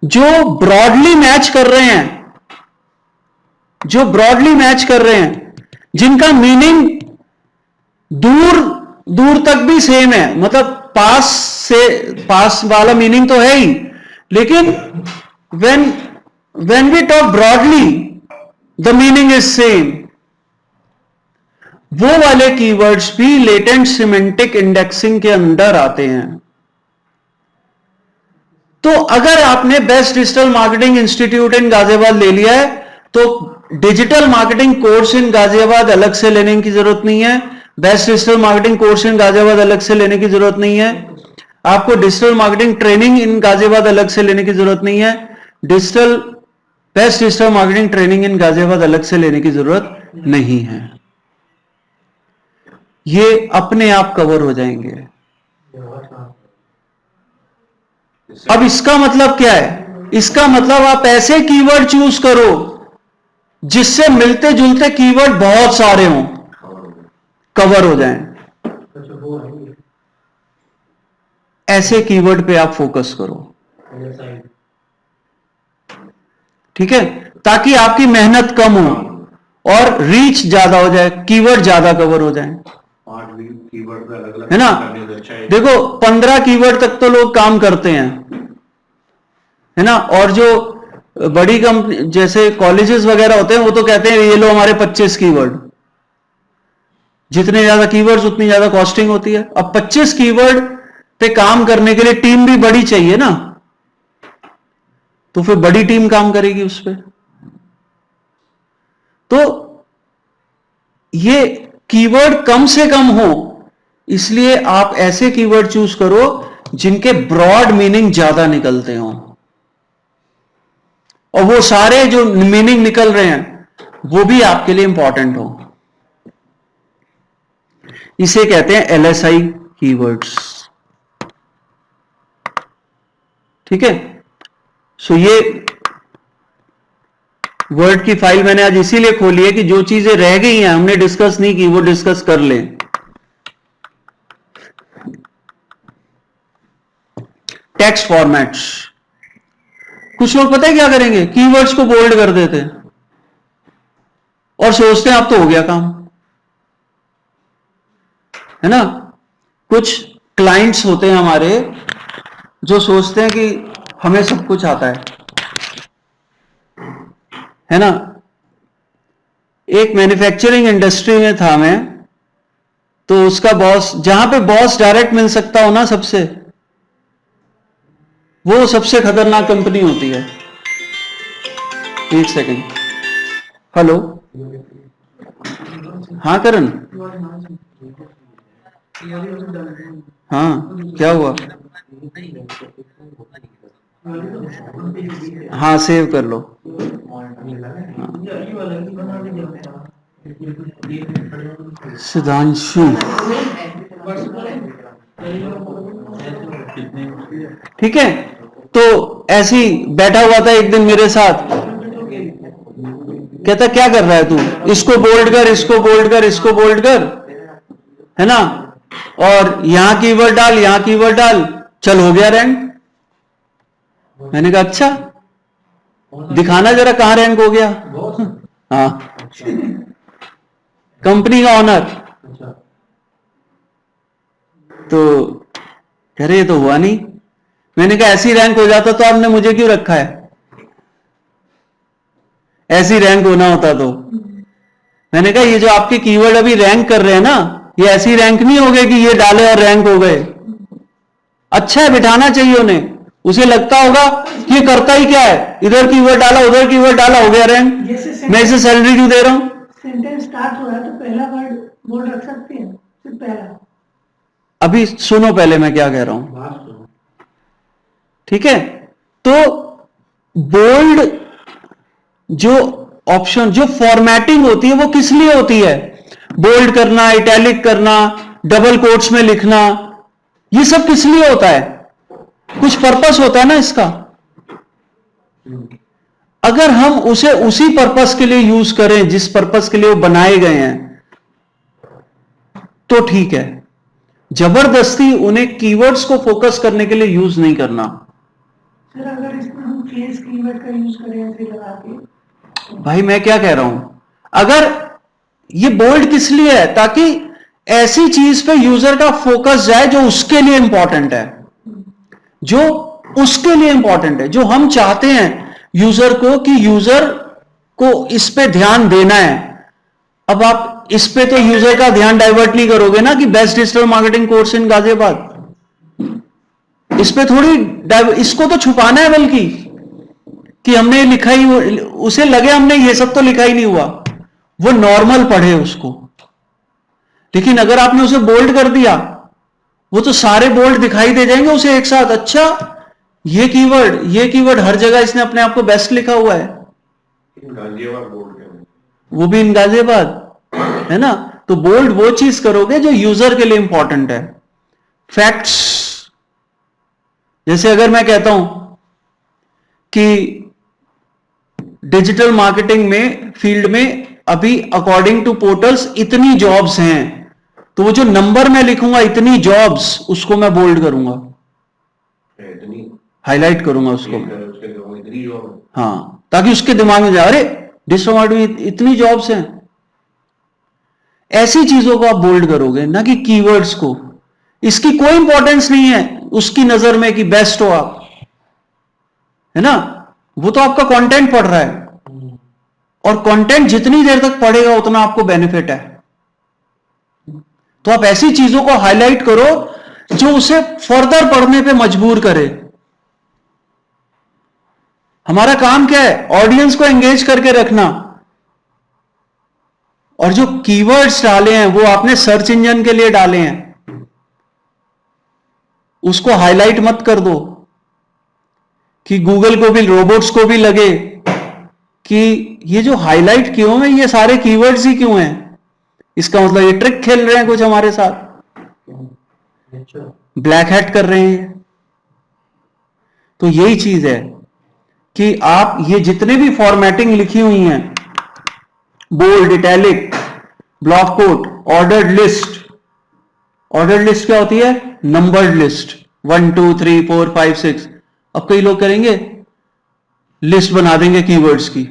जो ब्रॉडली मैच कर रहे हैं, जो ब्रॉडली मैच कर रहे हैं, जिनका मीनिंग दूर दूर तक भी सेम है, मतलब पास से पास वाला मीनिंग तो है ही, लेकिन when we talk broadly the meaning is same. वो वाले कीवर्ड्स भी लेटेंट सिमेंटिक इंडेक्सिंग के अंदर आते हैं. तो अगर आपने बेस्ट डिजिटल मार्केटिंग इंस्टीट्यूट इन गाजियाबाद ले लिया है, तो digital marketing course in Ghaziabad अलग से लेने की जरूरत नहीं है. Best digital marketing course in Ghaziabad अलग से लेने की जरूरत नहीं है. आपको digital marketing training in Ghaziabad अलग से लेने की जरूरत नहीं है. Best digital marketing training in Ghaziabad अलग से लेने की जरूरत नहीं है. ये अपने आप कवर हो जाएंगे. अब इसका मतलब क्या है? इसका मतलब आप ऐसे कीवर्ड चूज करो जिससे मिलते जुलते कीवर्ड बहुत सारे हों, कवर हो जाएं. ऐसे कीवर्ड पे आप फोकस करो. ठीक है, ताकि आपकी मेहनत कम हो और रीच ज्यादा हो जाए, कीवर्ड ज्यादा कवर हो जाए. 5 भी कीवर्ड पे अलग अलग है ना? करने से अच्छा है। देखो 15 कीवर्ड तक तो लोग काम करते हैं, है ना? और जो बड़ी कंपनी जैसे कॉलेजेस वगैरह होते हैं वो तो कहते हैं ये लो हमारे 25 कीवर्ड। जितने ज्यादा कीवर्ड्स उतनी ज्यादा कॉस्टिंग होती है। अब 25 कीवर्ड पे काम करने के लिए टीम भी बड़ी चाहिए ना, तो फिर बड़ी टीम काम करेगी उस पर। तो ये कीवर्ड कम से कम हो, इसलिए आप ऐसे कीवर्ड चूज करो जिनके ब्रॉड मीनिंग ज्यादा निकलते हो, और वो सारे जो मीनिंग निकल रहे हैं वो भी आपके लिए इंपॉर्टेंट हो। इसे कहते हैं LSI कीवर्ड्स। ठीक है? सो ये वर्ड की फाइल मैंने आज इसीलिए खोली है कि जो चीजें रह गई हैं हमने डिस्कस नहीं की वो डिस्कस कर लें। टेक्स्ट फॉर्मेट्स, कुछ लोग पता है क्या करेंगे, कीवर्ड्स को बोल्ड कर देते हैं और सोचते हैं अब तो हो गया काम, है ना? कुछ क्लाइंट्स होते हैं हमारे जो सोचते हैं कि हमें सब कुछ आता है ना? एक मैन्युफैक्चरिंग इंडस्ट्री में था मैं, तो उसका बॉस, जहां पे बॉस डायरेक्ट मिल सकता हो ना सबसे, वो सबसे खतरनाक कंपनी होती है। एक सेकंड, हेलो, हाँ करण, हाँ क्या हुआ? हाँ सेव कर लो। सुधांशु, ठीक है? तो ऐसी बैठा हुआ था एक दिन मेरे साथ, कहता क्या कर रहा है तू, इसको बोल्ड कर, इसको बोल्ड कर, इसको बोल्ड कर, है ना? और यहां कीवर्ड डाल, यहां कीवर्ड डाल, चल हो गया रैंक। मैंने कहा अच्छा, दिखाना जरा कहां रैंक हो गया। हाँ, कंपनी का ऑनर। तो कह रहे ये तो हुआ नहीं। मैंने कहा ऐसी रैंक हो जाता तो आपने मुझे क्यों रखा है, ऐसी रैंक होना होता तो। मैंने कहा ये जो आपके कीवर्ड अभी रैंक कर रहे हैं ना, ये ऐसी रैंक नहीं हो गई कि ये डाले और रैंक हो गए। अच्छा है, बिठाना चाहिए उन्हें, उसे लगता होगा कि ये करता ही क्या है, इधर कीवर्ड डाला उधर कीवर्ड डाला, हो गया रैंक, मैं इसे सैलरी क्यों दे रहा हूं। सेंटेंस स्टार्ट हो रहा है तो पहला वर्ड बोल्ड रख सकते हैं, सिर्फ पहला। अभी सुनो पहले मैं क्या कह रहा हूं, ठीक है? तो बोल्ड जो ऑप्शन, जो फॉर्मेटिंग होती है वो किस लिए होती है? बोल्ड करना, इटैलिक करना, डबल कोट्स में लिखना, ये सब किस लिए होता है? कुछ पर्पस होता है ना इसका। अगर हम उसे उसी पर्पस के लिए यूज करें जिस पर्पस के लिए वो बनाए गए हैं तो ठीक है, जबरदस्ती उन्हें कीवर्ड्स को फोकस करने के लिए यूज नहीं करना। सर अगर इसमें हम केस कीवर्ड का यूज करें ऐसे लगा के, भाई मैं क्या कह रहा हूं, अगर ये बोल्ड किस लिए है, ताकि ऐसी चीज पे यूजर का फोकस जाए जो उसके लिए इंपॉर्टेंट है, जो उसके लिए इंपॉर्टेंट है, जो हम चाहते हैं यूजर को कि यूजर को इस पे ध्यान देना है। अब आप इस पे तो यूजर का ध्यान डाइवर्ट नहीं करोगे ना कि best digital marketing course in Ghaziabad, इस पे थोड़ी इसको तो छुपाना है, बल्कि कि हमने लिखा ही, उसे लगे हमने ये सब तो लिखा ही नहीं हुआ, वो नॉर्मल पढ़े उसको। लेकिन अगर आपने उसे बोल्ड कर दिया, वो तो सारे बोल्ड दिखाई दे जाएंगे उसे एक साथ। अच्छा ये कीवर्ड हर जगह इसने अपने आप को बेस्ट लिखा हुआ है, गाजियाबाद बोर्ड के, वो भी इन गाजियाबाद, है ना? तो बोल्ड वो चीज करोगे जो यूजर के लिए इंपॉर्टेंट है। फैक्ट्स, जैसे अगर मैं कहता हूं कि डिजिटल मार्केटिंग में फील्ड में अभी अकॉर्डिंग टू पोर्टल्स इतनी जॉब्स हैं, तो वो जो नंबर मैं लिखूंगा इतनी जॉब्स, उसको मैं बोल्ड करूंगा, इतनी हाईलाइट करूंगा उसको, उसके इतनी जॉब, हाँ, ताकि उसके दिमाग में जाए अरे डिजिटल मार्केटिंग में इतनी जॉब्स हैं। ऐसी चीजों को आप बोल्ड करोगे, ना कि कीवर्ड्स को। इसकी कोई इंपॉर्टेंस नहीं है उसकी नजर में कि बेस्ट हो आप, है ना, वो तो आपका कंटेंट पढ़ रहा है, और कंटेंट जितनी देर तक पढ़ेगा उतना आपको बेनिफिट है। तो आप ऐसी चीजों को हाईलाइट करो जो उसे फर्दर पढ़ने पे मजबूर करे। हमारा काम क्या है? ऑडियंस को एंगेज करके रखना। और जो कीवर्ड्स डाले हैं वो आपने सर्च इंजन के लिए डाले हैं, उसको हाईलाइट मत कर दो कि गूगल को भी, रोबोट्स को भी लगे कि ये जो हाईलाइट क्यों है, ये सारे कीवर्ड्स ही क्यों हैं, इसका मतलब ये ट्रिक खेल रहे हैं कुछ हमारे साथ, ब्लैक हैट कर रहे हैं। तो यही चीज है कि आप ये जितने भी फॉर्मेटिंग लिखी हुई हैं, bold, italic, block quote, ordered list. Ordered list क्या होती है? Numbered list, 1 2 3 4 5 6। अब कई लोग करेंगे लिस्ट बना देंगे कीवर्ड्स की,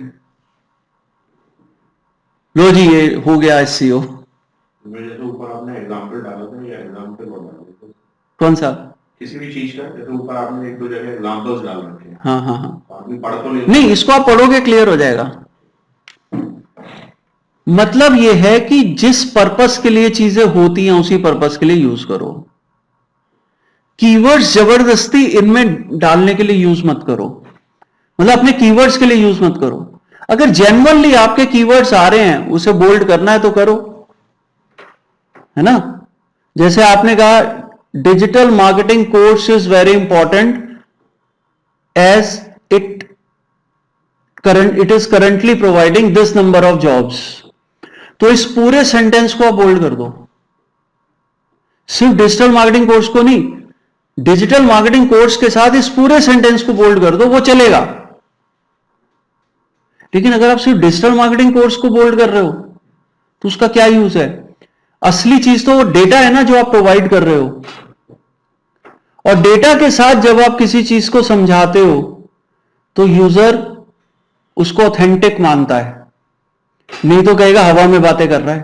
लो जी ये हो गया एसईओ। जैसे ऊपर आपने एग्जांपल डाला था, या एग्जांपल डाला कौन सा? किसी भी चीज का, जैसे ऊपर आपने एक दो जगह एग्जांपल्स डाल रखे हैं, हाँ हाँ हाँ, आदमी पढ़ तो नहीं, इसको आप पढ़ोगे क्लियर हो जाएगा। मतलब यह है कि जिस पर्पस के लिए चीजें होती हैं उसी पर्पस के लिए यूज करो। कीवर्ड्स जबरदस्ती इनमें डालने के लिए यूज मत करो, मतलब अपने कीवर्ड्स के लिए यूज मत करो। अगर जेन्युइनली आपके कीवर्ड्स आ रहे हैं, उसे बोल्ड करना है तो करो, है ना। जैसे आपने कहा digital marketing course is very important as it is currently providing this number of jobs. तो इस पूरे सेंटेंस को आप बोल्ड कर दो, सिर्फ डिजिटल मार्केटिंग कोर्स को नहीं, डिजिटल मार्केटिंग कोर्स के साथ इस पूरे सेंटेंस को बोल्ड कर दो, वो चलेगा। लेकिन अगर आप सिर्फ डिजिटल मार्केटिंग कोर्स को बोल्ड कर रहे हो तो उसका क्या यूज है? असली चीज तो वो डेटा है ना जो आप प्रोवाइड कर रहे हो, और डेटा के साथ जब आप किसी चीज को समझाते हो तो यूजर उसको ऑथेंटिक मानता है, नहीं तो कहेगा हवा में बातें कर रहा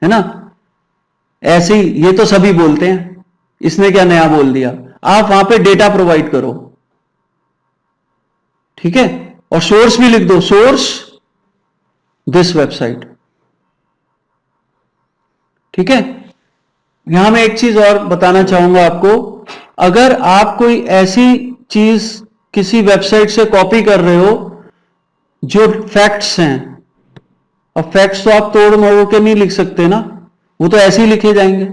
है ना। ऐसे ही ये तो सभी बोलते हैं, इसने क्या नया बोल दिया। आप वहां पे डेटा प्रोवाइड करो, ठीक है, और सोर्स भी लिख दो, सोर्स दिस वेबसाइट, ठीक है। यहां मैं एक चीज और बताना चाहूंगा आपको, अगर आप कोई ऐसी चीज किसी वेबसाइट से कॉपी कर रहे हो जो फैक्ट्स हैं, अब फैक्ट्स तो आप तोड़ मरोड़ के नहीं लिख सकते ना, वो तो ऐसे ही लिखे जाएंगे,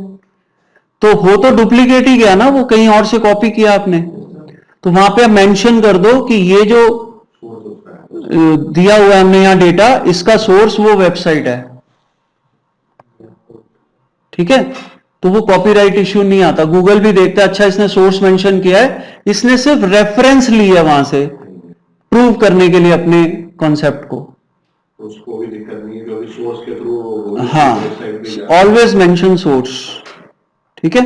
तो हो तो डुप्लीकेट ही गया ना, वो कहीं और से कॉपी किया आपने। तो वहां पे आप मेंशन कर दो कि ये जो दिया हुआ है हमने यहां डेटा, इसका सोर्स वो वेबसाइट है, ठीक है। तो वो कॉपीराइट इश्यू नहीं आता, गूगल भी देखता है अच्छा इसने सोर्स मेंशन किया है, इसने सिर्फ रेफरेंस लिया वहां से प्रूव करने के लिए अपने कॉन्सेप्ट को, उसको भी दिक्कत नहीं है क्योंकि सोर्स के थ्रू। हाँ, ऑलवेज मेंशन सोर्स, ठीक है।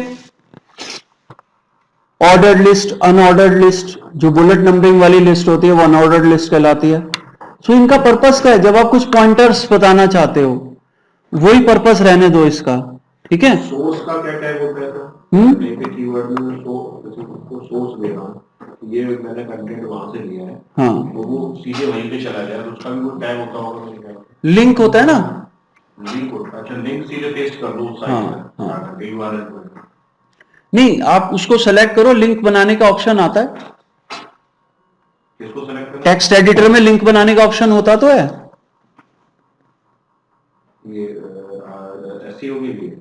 ऑर्डर्ड लिस्ट, अनऑर्डर्ड लिस्ट, जो बुलेट नंबरिंग वाली लिस्ट होती है वो अनऑर्डर्ड लिस्ट कहलाती है। सो इनका पर्पस क्या है? जब आप कुछ पॉइंटर्स बताना चाहते हो, वही पर्पस रहने दो इसका, ठीक है। सोर्स का क्या टैग होता है? तो कीवर्ड में सोर्स दे रहा हूँ, ये मैंने कंटेंट वहां से लिया है, हाँ, तो वो सीधे वहीं पे चला जाए, तो उसका भी कोई टैग होता होगा? लिंक होता है ना, लिंक होता है। अच्छा, लिंक सीधे पेस्ट कर दो उस हाँ, साइट हाँ। पे, यूआरएल पे नहीं, आप उसको सेलेक्ट करो, लिंक बनाने का ऑप्शन आता है, किसको सेलेक्ट करें? टेक्स्ट एडिटर में लिंक बनाने का ऑप्शन होता तो है। ये एसईओ के लिए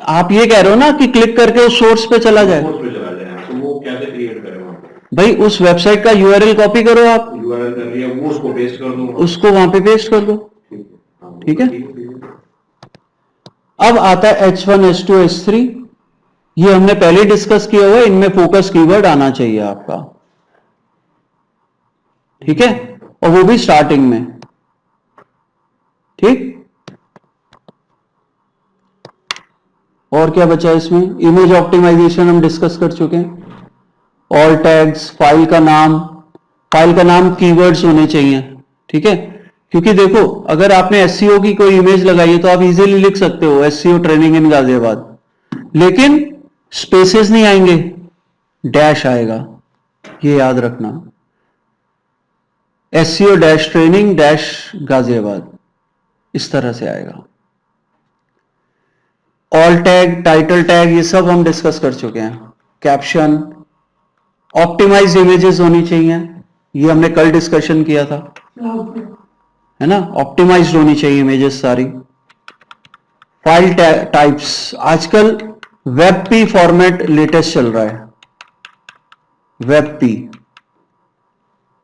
आप ये कह रहे हो ना कि क्लिक करके उस सोर्स पे चला जाए, सोर्स पे चला जाए, तो वो कैसे क्रिएट करें वहां पे? भाई उस वेबसाइट का यूआरएल कॉपी करो, आप यूआरएल कर लिया, वो उसको पेस्ट कर दूंगा, उसको वहां पे पेस्ट कर दो, ठीक है। अब आता है H1, H2, H3, ये हमने पहले डिस्कस किया हुआ है, इनमें फोकस कीवर्ड आना चाहिए आपका, ठीक है, और वो भी स्टार्टिंग में, ठीक। और क्या बचा इसमें? इमेज ऑप्टिमाइजेशन हम डिस्कस कर चुके हैं। ऑल टैग्स, फाइल का नाम कीवर्ड्स होने चाहिए, ठीक है। क्योंकि देखो अगर आपने एससीओ की कोई इमेज लगाई है तो आप इजीली लिख सकते हो एससीओ ट्रेनिंग इन गाजियाबाद, लेकिन स्पेसेस नहीं आएंगे, डैश आएगा, ये याद रखना, SCO dash training dash Ghaziabad, इस तरह से आएगा। ऑल टैग, टाइटल टैग, ये सब हम डिस्कस कर चुके हैं। कैप्शन, ऑप्टिमाइज इमेजेस होनी चाहिए, ये हमने कल डिस्कशन किया था, है ना, ऑप्टिमाइज्ड होनी चाहिए इमेजेस सारी। फाइल टाइप्स, आजकल वेबपी फॉर्मेट लेटेस्ट चल रहा है, वेबपी,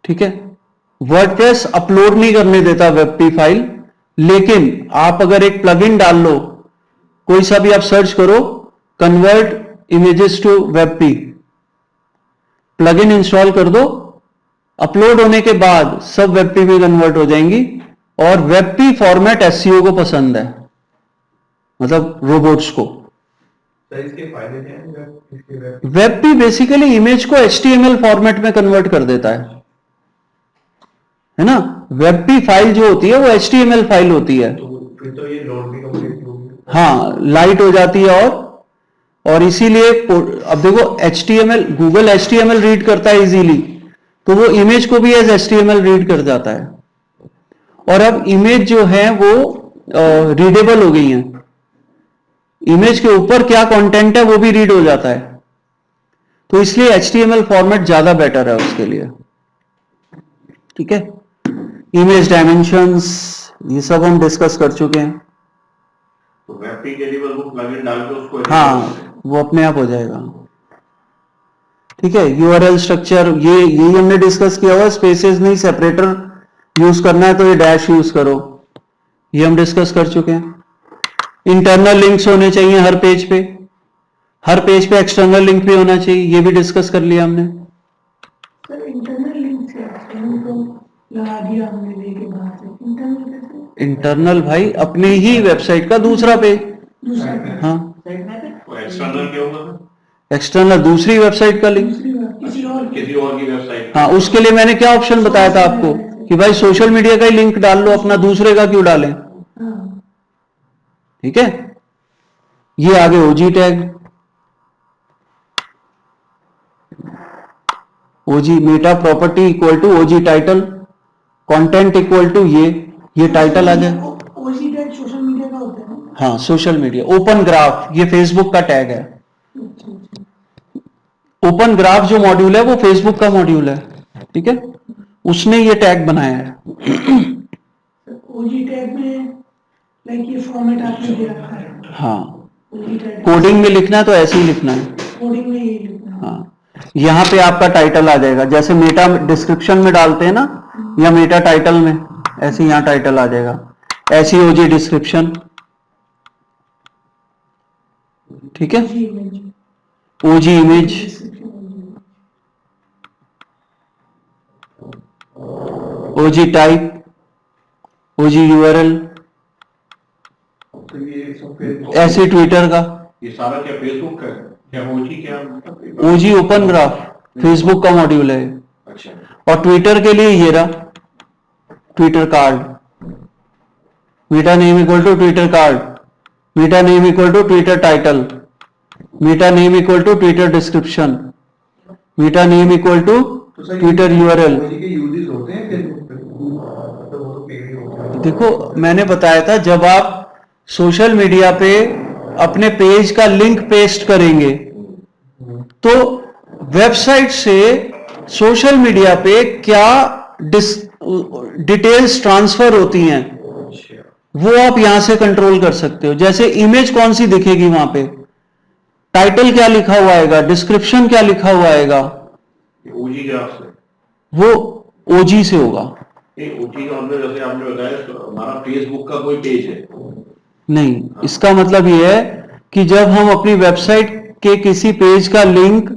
ठीक है। वर्डप्रेस अपलोड नहीं करने देता वेबपी फाइल, लेकिन आप अगर एक प्लगइन डाल लो, कोई सा भी आप सर्च करो convert images to WebP, plugin install कर दो, अपलोड होने के बाद सब वेबपी में कन्वर्ट हो जाएंगी। और वेबपी फॉर्मेट एससीओ को पसंद है, मतलब रोबोट्स को। इसके फायदे क्या हैं? वेबपी बेसिकली इमेज को एचटीएमएल फॉर्मेट में कन्वर्ट कर देता है ना। वेबपी फाइल जो होती है वो एचटीएमएल फाइल होती है, तो फिर तो ये लोड भी कंप्लीट होगी। हाँ, लाइट हो जाती है। और इसीलिए अब देखो एचटीएमएल, गूगल एचटीएमएल रीड करता है इजीली, तो वो इमेज को भी एज एचटीएमएल रीड कर जाता है। और अब इमेज जो है वो रीडेबल हो गई है, इमेज के ऊपर क्या कंटेंट है वो भी रीड हो जाता है, तो इसलिए एचटीएमएल फॉर्मेट ज्यादा बेटर है उसके लिए, ठीक है। इमेज डायमेंशंस, ये सब हम डिस्कस कर चुके हैं। तो वेबपी के लिए बस वो प्लगइन डाल के उसको हाँ, वो अपने आप हो जाएगा, ठीक है। यूआरएल स्ट्रक्चर, ये यही हमने डिस्कस किया हुआ, स्पेसेस नहीं, सेपरेटर यूज करना है तो ये डैश यूज करो, ये हम डिस्कस कर चुके हैं। इंटरनल लिंक्स होने चाहिए हर पेज पे, हर पेज पे एक्सटर्नल लिंक भी होना चाहिए, ये भी डिस्कस कर लिया हमने। सर इंटरनल लिंक से तो लगा दिया हमने, लेके बाहर से इंटरनल कैसे? इंटरनल भाई अपने ही वेबसाइट का दूसरा पेज, दूसरा हाँ, तो एक्सटर्नल क्या होगा? एक्सटर्नल दूसरी वेबसाइट का लिंक, दूसरी बार किसी और किसी और की वेबसाइट। हाँ। उसके लिए मैंने क्या ऑप्शन बताया था आपको कि भाई सोशल मीडिया का ही लिंक डाल लो, अपना दूसरे का क्यों डालें, हाँ, ठीक है। ये आगे OG tag, OG meta property equal to OG title, content equal to ये टाइटल आ गया। ओजी टैग सोशल मीडिया का होता है ना? हाँ, सोशल मीडिया। ओपन ग्राफ, ये फेसबुक का टैग है। अच्छा, अच्छा। ओपन ग्राफ जो मॉड्यूल है वो फेसबुक का मॉड्यूल है, ठीक है, उसने ये टैग बनाया है। ओजी टैग में लाइक ये फॉर्मेट आपने दे रखा है, हाँ, ओजी टैग कोडिंग में लिखना है तो ऐसे ही लिखना है, कोडिंग में ये लिखना है। हाँ। यहाँ पे आपका टाइटल आ जाएगा, जैसे मेटा डिस्क्रिप्शन में डालते हैं ना, या मेटा टाइटल में, ऐसे यहाँ टाइटल आ जाएगा, ऐसी ओजी डिस्क्रिप्शन, ठीक है। ओजी इमेज, ओजी इमेज, ओजी टाइप, ओजी यूआरएल, तो ये सब फिर ऐसे ट्विटर का, ये सारा क्या फेसबुक का है? क्या ओजी क्या? ओजी ओपन ग्राफ फेसबुक का मॉड्यूल है। अच्छा, और ट्विटर के लिए ये रहा Twitter card, meta name equal to Twitter card, meta name equal to Twitter title, meta name equal to Twitter description, meta name equal to Twitter URL. OG के uses होते हैं फेसबुक पे, तो वो तो पेड ही होते हैं। देखो मैंने बताया था, जब आप सोशल मीडिया पे अपने पेज का लिंक पेस्ट करेंगे तो वेबसाइट से सोशल मीडिया पे क्या डिटेल्स ट्रांसफर होती हैं वो आप यहां से कंट्रोल कर सकते हो। जैसे इमेज कौन सी दिखेगी वहां पे, टाइटल क्या लिखा हुआ आएगा, डिस्क्रिप्शन क्या लिखा हुआ आएगा, ओजी ग्राफ से। वो ओजी से होगा। ओजी का मतलब जैसे आपने बताया तो हमारा फेसबुक का कोई पेज है, नहीं, इसका मतलब ये है कि जब हम अपनी वेबसाइट के किसी पेज का लिंक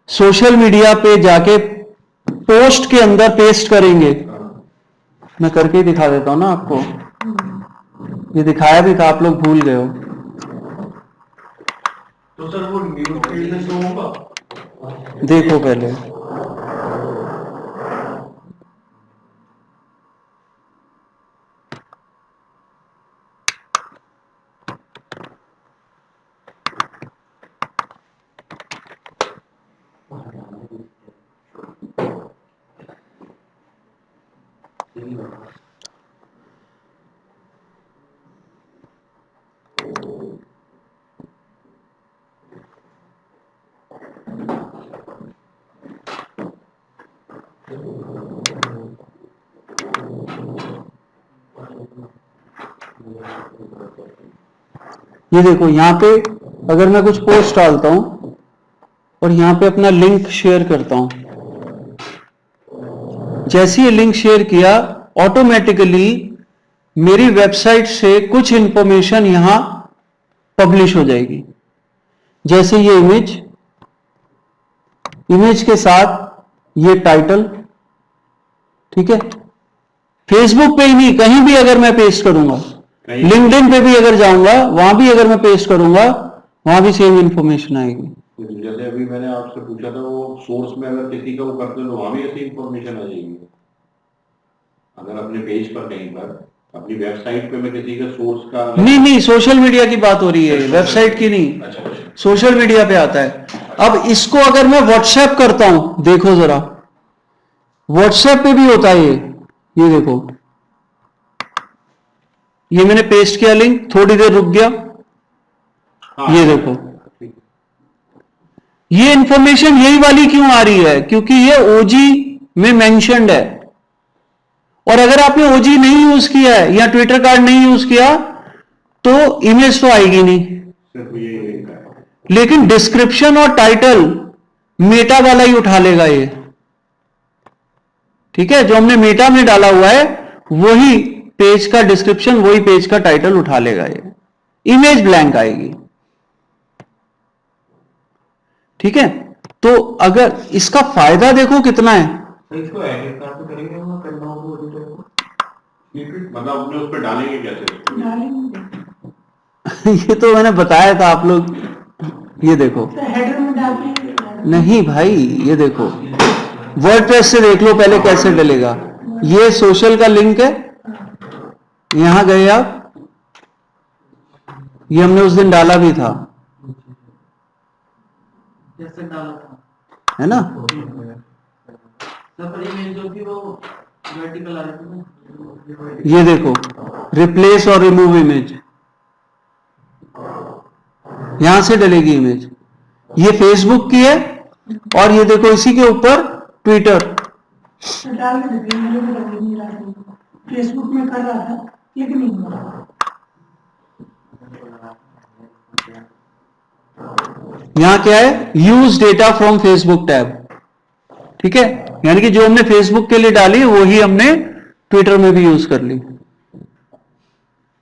सोशल मीडिया पे जाके पोस्ट के अंदर पेस्ट करेंगे, मैं करके ही दिखा देता हूं ना आपको, ये दिखाया भी था, आप लोग भूल गए हो। तो सर वो न्यूज़ फीड में शो होगा? देखो पहले, ये देखो यहां पे अगर मैं कुछ पोस्ट डालता हूं और यहां पे अपना लिंक शेयर करता हूं, जैसे ये लिंक शेयर किया ऑटोमेटिकली मेरी वेबसाइट से कुछ इंफॉर्मेशन यहां पब्लिश हो जाएगी। जैसे ये इमेज के साथ ये टाइटल, ठीक है। फेसबुक पे ही नहीं, कहीं भी अगर मैं पेस्ट करूंगा, लिंक्डइन पे भी अगर जाऊंगा वहां भी अगर मैं पेस्ट करूंगा वहां भी सेम इंफॉर्मेशन आएगी। जैसे अभी मैंने आपसे पूछा था वो सोर्स में अगर किसी का वो करते हैं तो वहां भी ऐसी इंफॉर्मेशन आ जाएगी। अगर अपने पेज पर कहीं पर अपनी वेबसाइट पे मैं किसी का सोर्स का नहीं, सोशल मीडिया की बात हो रही है, वेबसाइट की नहीं। अच्छा, सोशल मीडिया पे आता है। अब इसको अगर मैं व्हाट्सएप करता हूं, देखो जरा व्हाट्सएप पे भी होता है ये देखो, ये मैंने पेस्ट किया लिंक, थोड़ी देर रुक गया, ये देखो ये इंफॉर्मेशन यही वाली क्यों आ रही है, क्योंकि ये ओजी में मेंशन्ड है। और अगर आपने ओजी नहीं यूज किया है या ट्विटर कार्ड नहीं यूज किया तो इमेज तो आएगी नहीं, सिर्फ ये लिंक है। लेकिन डिस्क्रिप्शन और टाइटल मेटा वाला ही उठा लेगा ये, ठीक है। जो हमने मेटा में डाला हुआ है वही पेज का डिस्क्रिप्शन, वही पेज का टाइटल उठा लेगा ये, इमेज ब्लैंक आएगी, ठीक है। तो अगर इसका फायदा देखो कितना है, इसको एडिट करके करेंगे वो करना होगा मतलब अपने उस पर डालेंगे कैसे? डालेंगे ये तो मैंने बताया था आप लोग, ये देखो हेडर में डालेंगे। नहीं भाई, ये देखो वर्डप्रेस से देख लो पहले कैसे डलेगा। ये सोशल का लिंक है, यहां गए आप, ये हमने उस दिन डाला भी था, जैसे डाला था, है ना। सब इमेज जो थी वो वर्टिकल आ रही थी ना। ये देखो रिप्लेस और रिमूव इमेज, यहां से डलेगी इमेज। ये फेसबुक की है और ये देखो इसी के ऊपर ट्विटर। डाल के देखिए, मुझे भी लगे नहीं डालेंगे। फेसबुक में कर रहा था लेकिन नहीं हुआ। यहां क्या है, use data from Facebook tab, ठीक है। यानी कि जो हमने फेसबुक के लिए डाली वही हमने ट्विटर में भी यूज कर ली,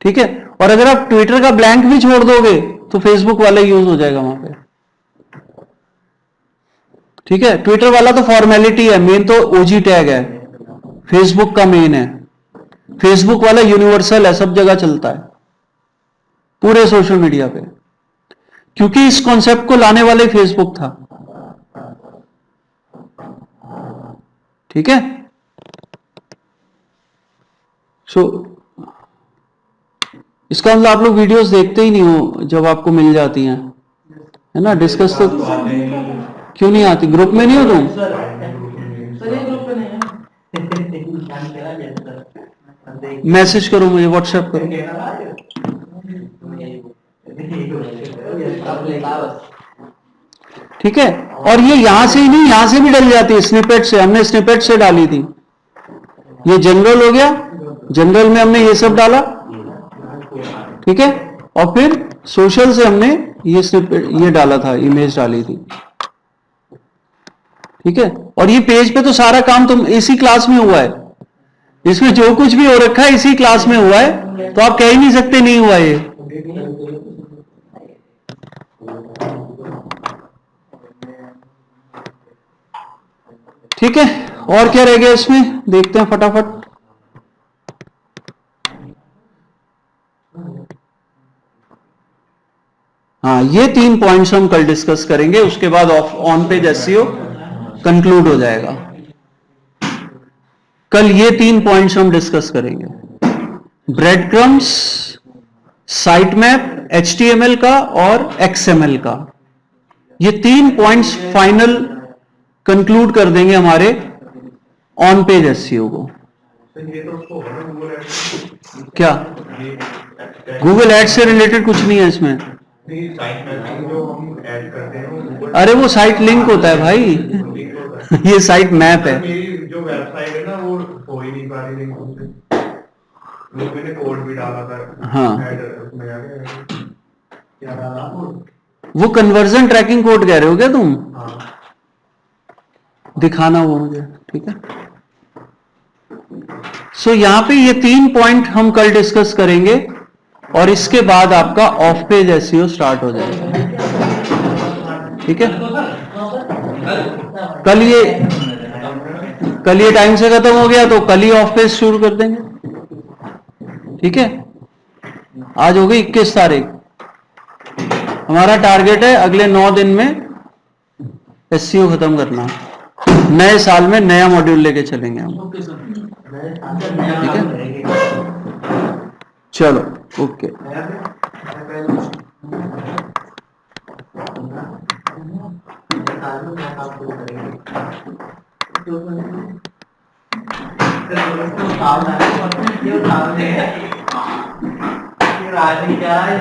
ठीक है। और अगर आप ट्विटर का ब्लैंक भी छोड़ दोगे तो फेसबुक वाला यूज हो जाएगा वहां पे, ठीक है। ट्विटर वाला तो फॉर्मेलिटी है, मेन तो ओजी टैग है, फेसबुक का मेन है। फेसबुक वाला यूनिवर्सल है, सब जगह चलता है पूरे सोशल मीडिया पे, क्योंकि इस कॉन्सेप्ट को लाने वाले फेसबुक था, ठीक है। सो इसका मतलब आप लोग वीडियोस देखते ही नहीं हो जब आपको मिल जाती हैं, है ना। डिस्कस तो क्यों नहीं आती, ग्रुप में नहीं हो तुम? सर ये ग्रुप पे नहीं है। मैसेज करो मुझे, व्हाट्सएप करो, ठीक है। और ये यहां से ही नहीं, यहां से भी डल जाती है स्निपेट से, हमने स्निपेट से डाली थी। ये जनरल हो गया, जनरल में हमने ये सब डाला, ठीक है। और फिर सोशल से हमने ये स्निपेट ये डाला था, इमेज डाली थी, ठीक है। और ये पेज पे तो सारा काम तुम इसी क्लास में हुआ है, इसमें जो कुछ भी हो रखा है इसी क्लास में हुआ है, तो आप कह ही नहीं सकते नहीं हुआ ये, ठीक है। और क्या रह गया इसमें, देखते हैं फटाफट। हाँ, ये 3 पॉइंट्स हम कल डिस्कस करेंगे, उसके बाद ऑन पेज एसईओ कंक्लूड हो जाएगा। कल ये 3 पॉइंट्स हम डिस्कस करेंगे, bread crumbs, site map HTML का और XML का। ये 3 पॉइंट्स फाइनल कंक्लूड कर देंगे हमारे ऑन पेज एसईओ को, तो ये तो उसको होगा ना गूगल एड्स क्या गूगल एड से रिलेटेड कुछ नहीं है इसमें। साइट मैपिंग जो हम ऐड करते हैं वो Google अरे वो साइट लिंक होता है भाई, लिंक होता है। ये साइट मैप है। मेरी जो वेबसाइट है ना वो हो ही नहीं पा रही लिंक उनसे। वो मैंने कोड भी डाला था हाँ। एड उसमें जाके क्या डाला कोड। वो कन्वर्जन ट्रैकिंग कोड कह रहे हो क्या तुम? हाँ दिखाना वो मुझे, ठीक है। सो यहां पे ये 3 पॉइंट हम कल डिस्कस करेंगे और इसके बाद आपका ऑफ पेज एसईओ स्टार्ट हो जाएगा, ठीक है। कल ये टाइम से खत्म हो गया तो कल ही ऑफ पेज शुरू कर देंगे, ठीक है। आज हो गई 21 तारीख। हमारा टारगेट है अगले 9 दिन में एसईओ खत्म करना। नए साल में नया मॉड्यूल लेके चलेंगे हम, ठीक है। चलो ओके। राज क्या है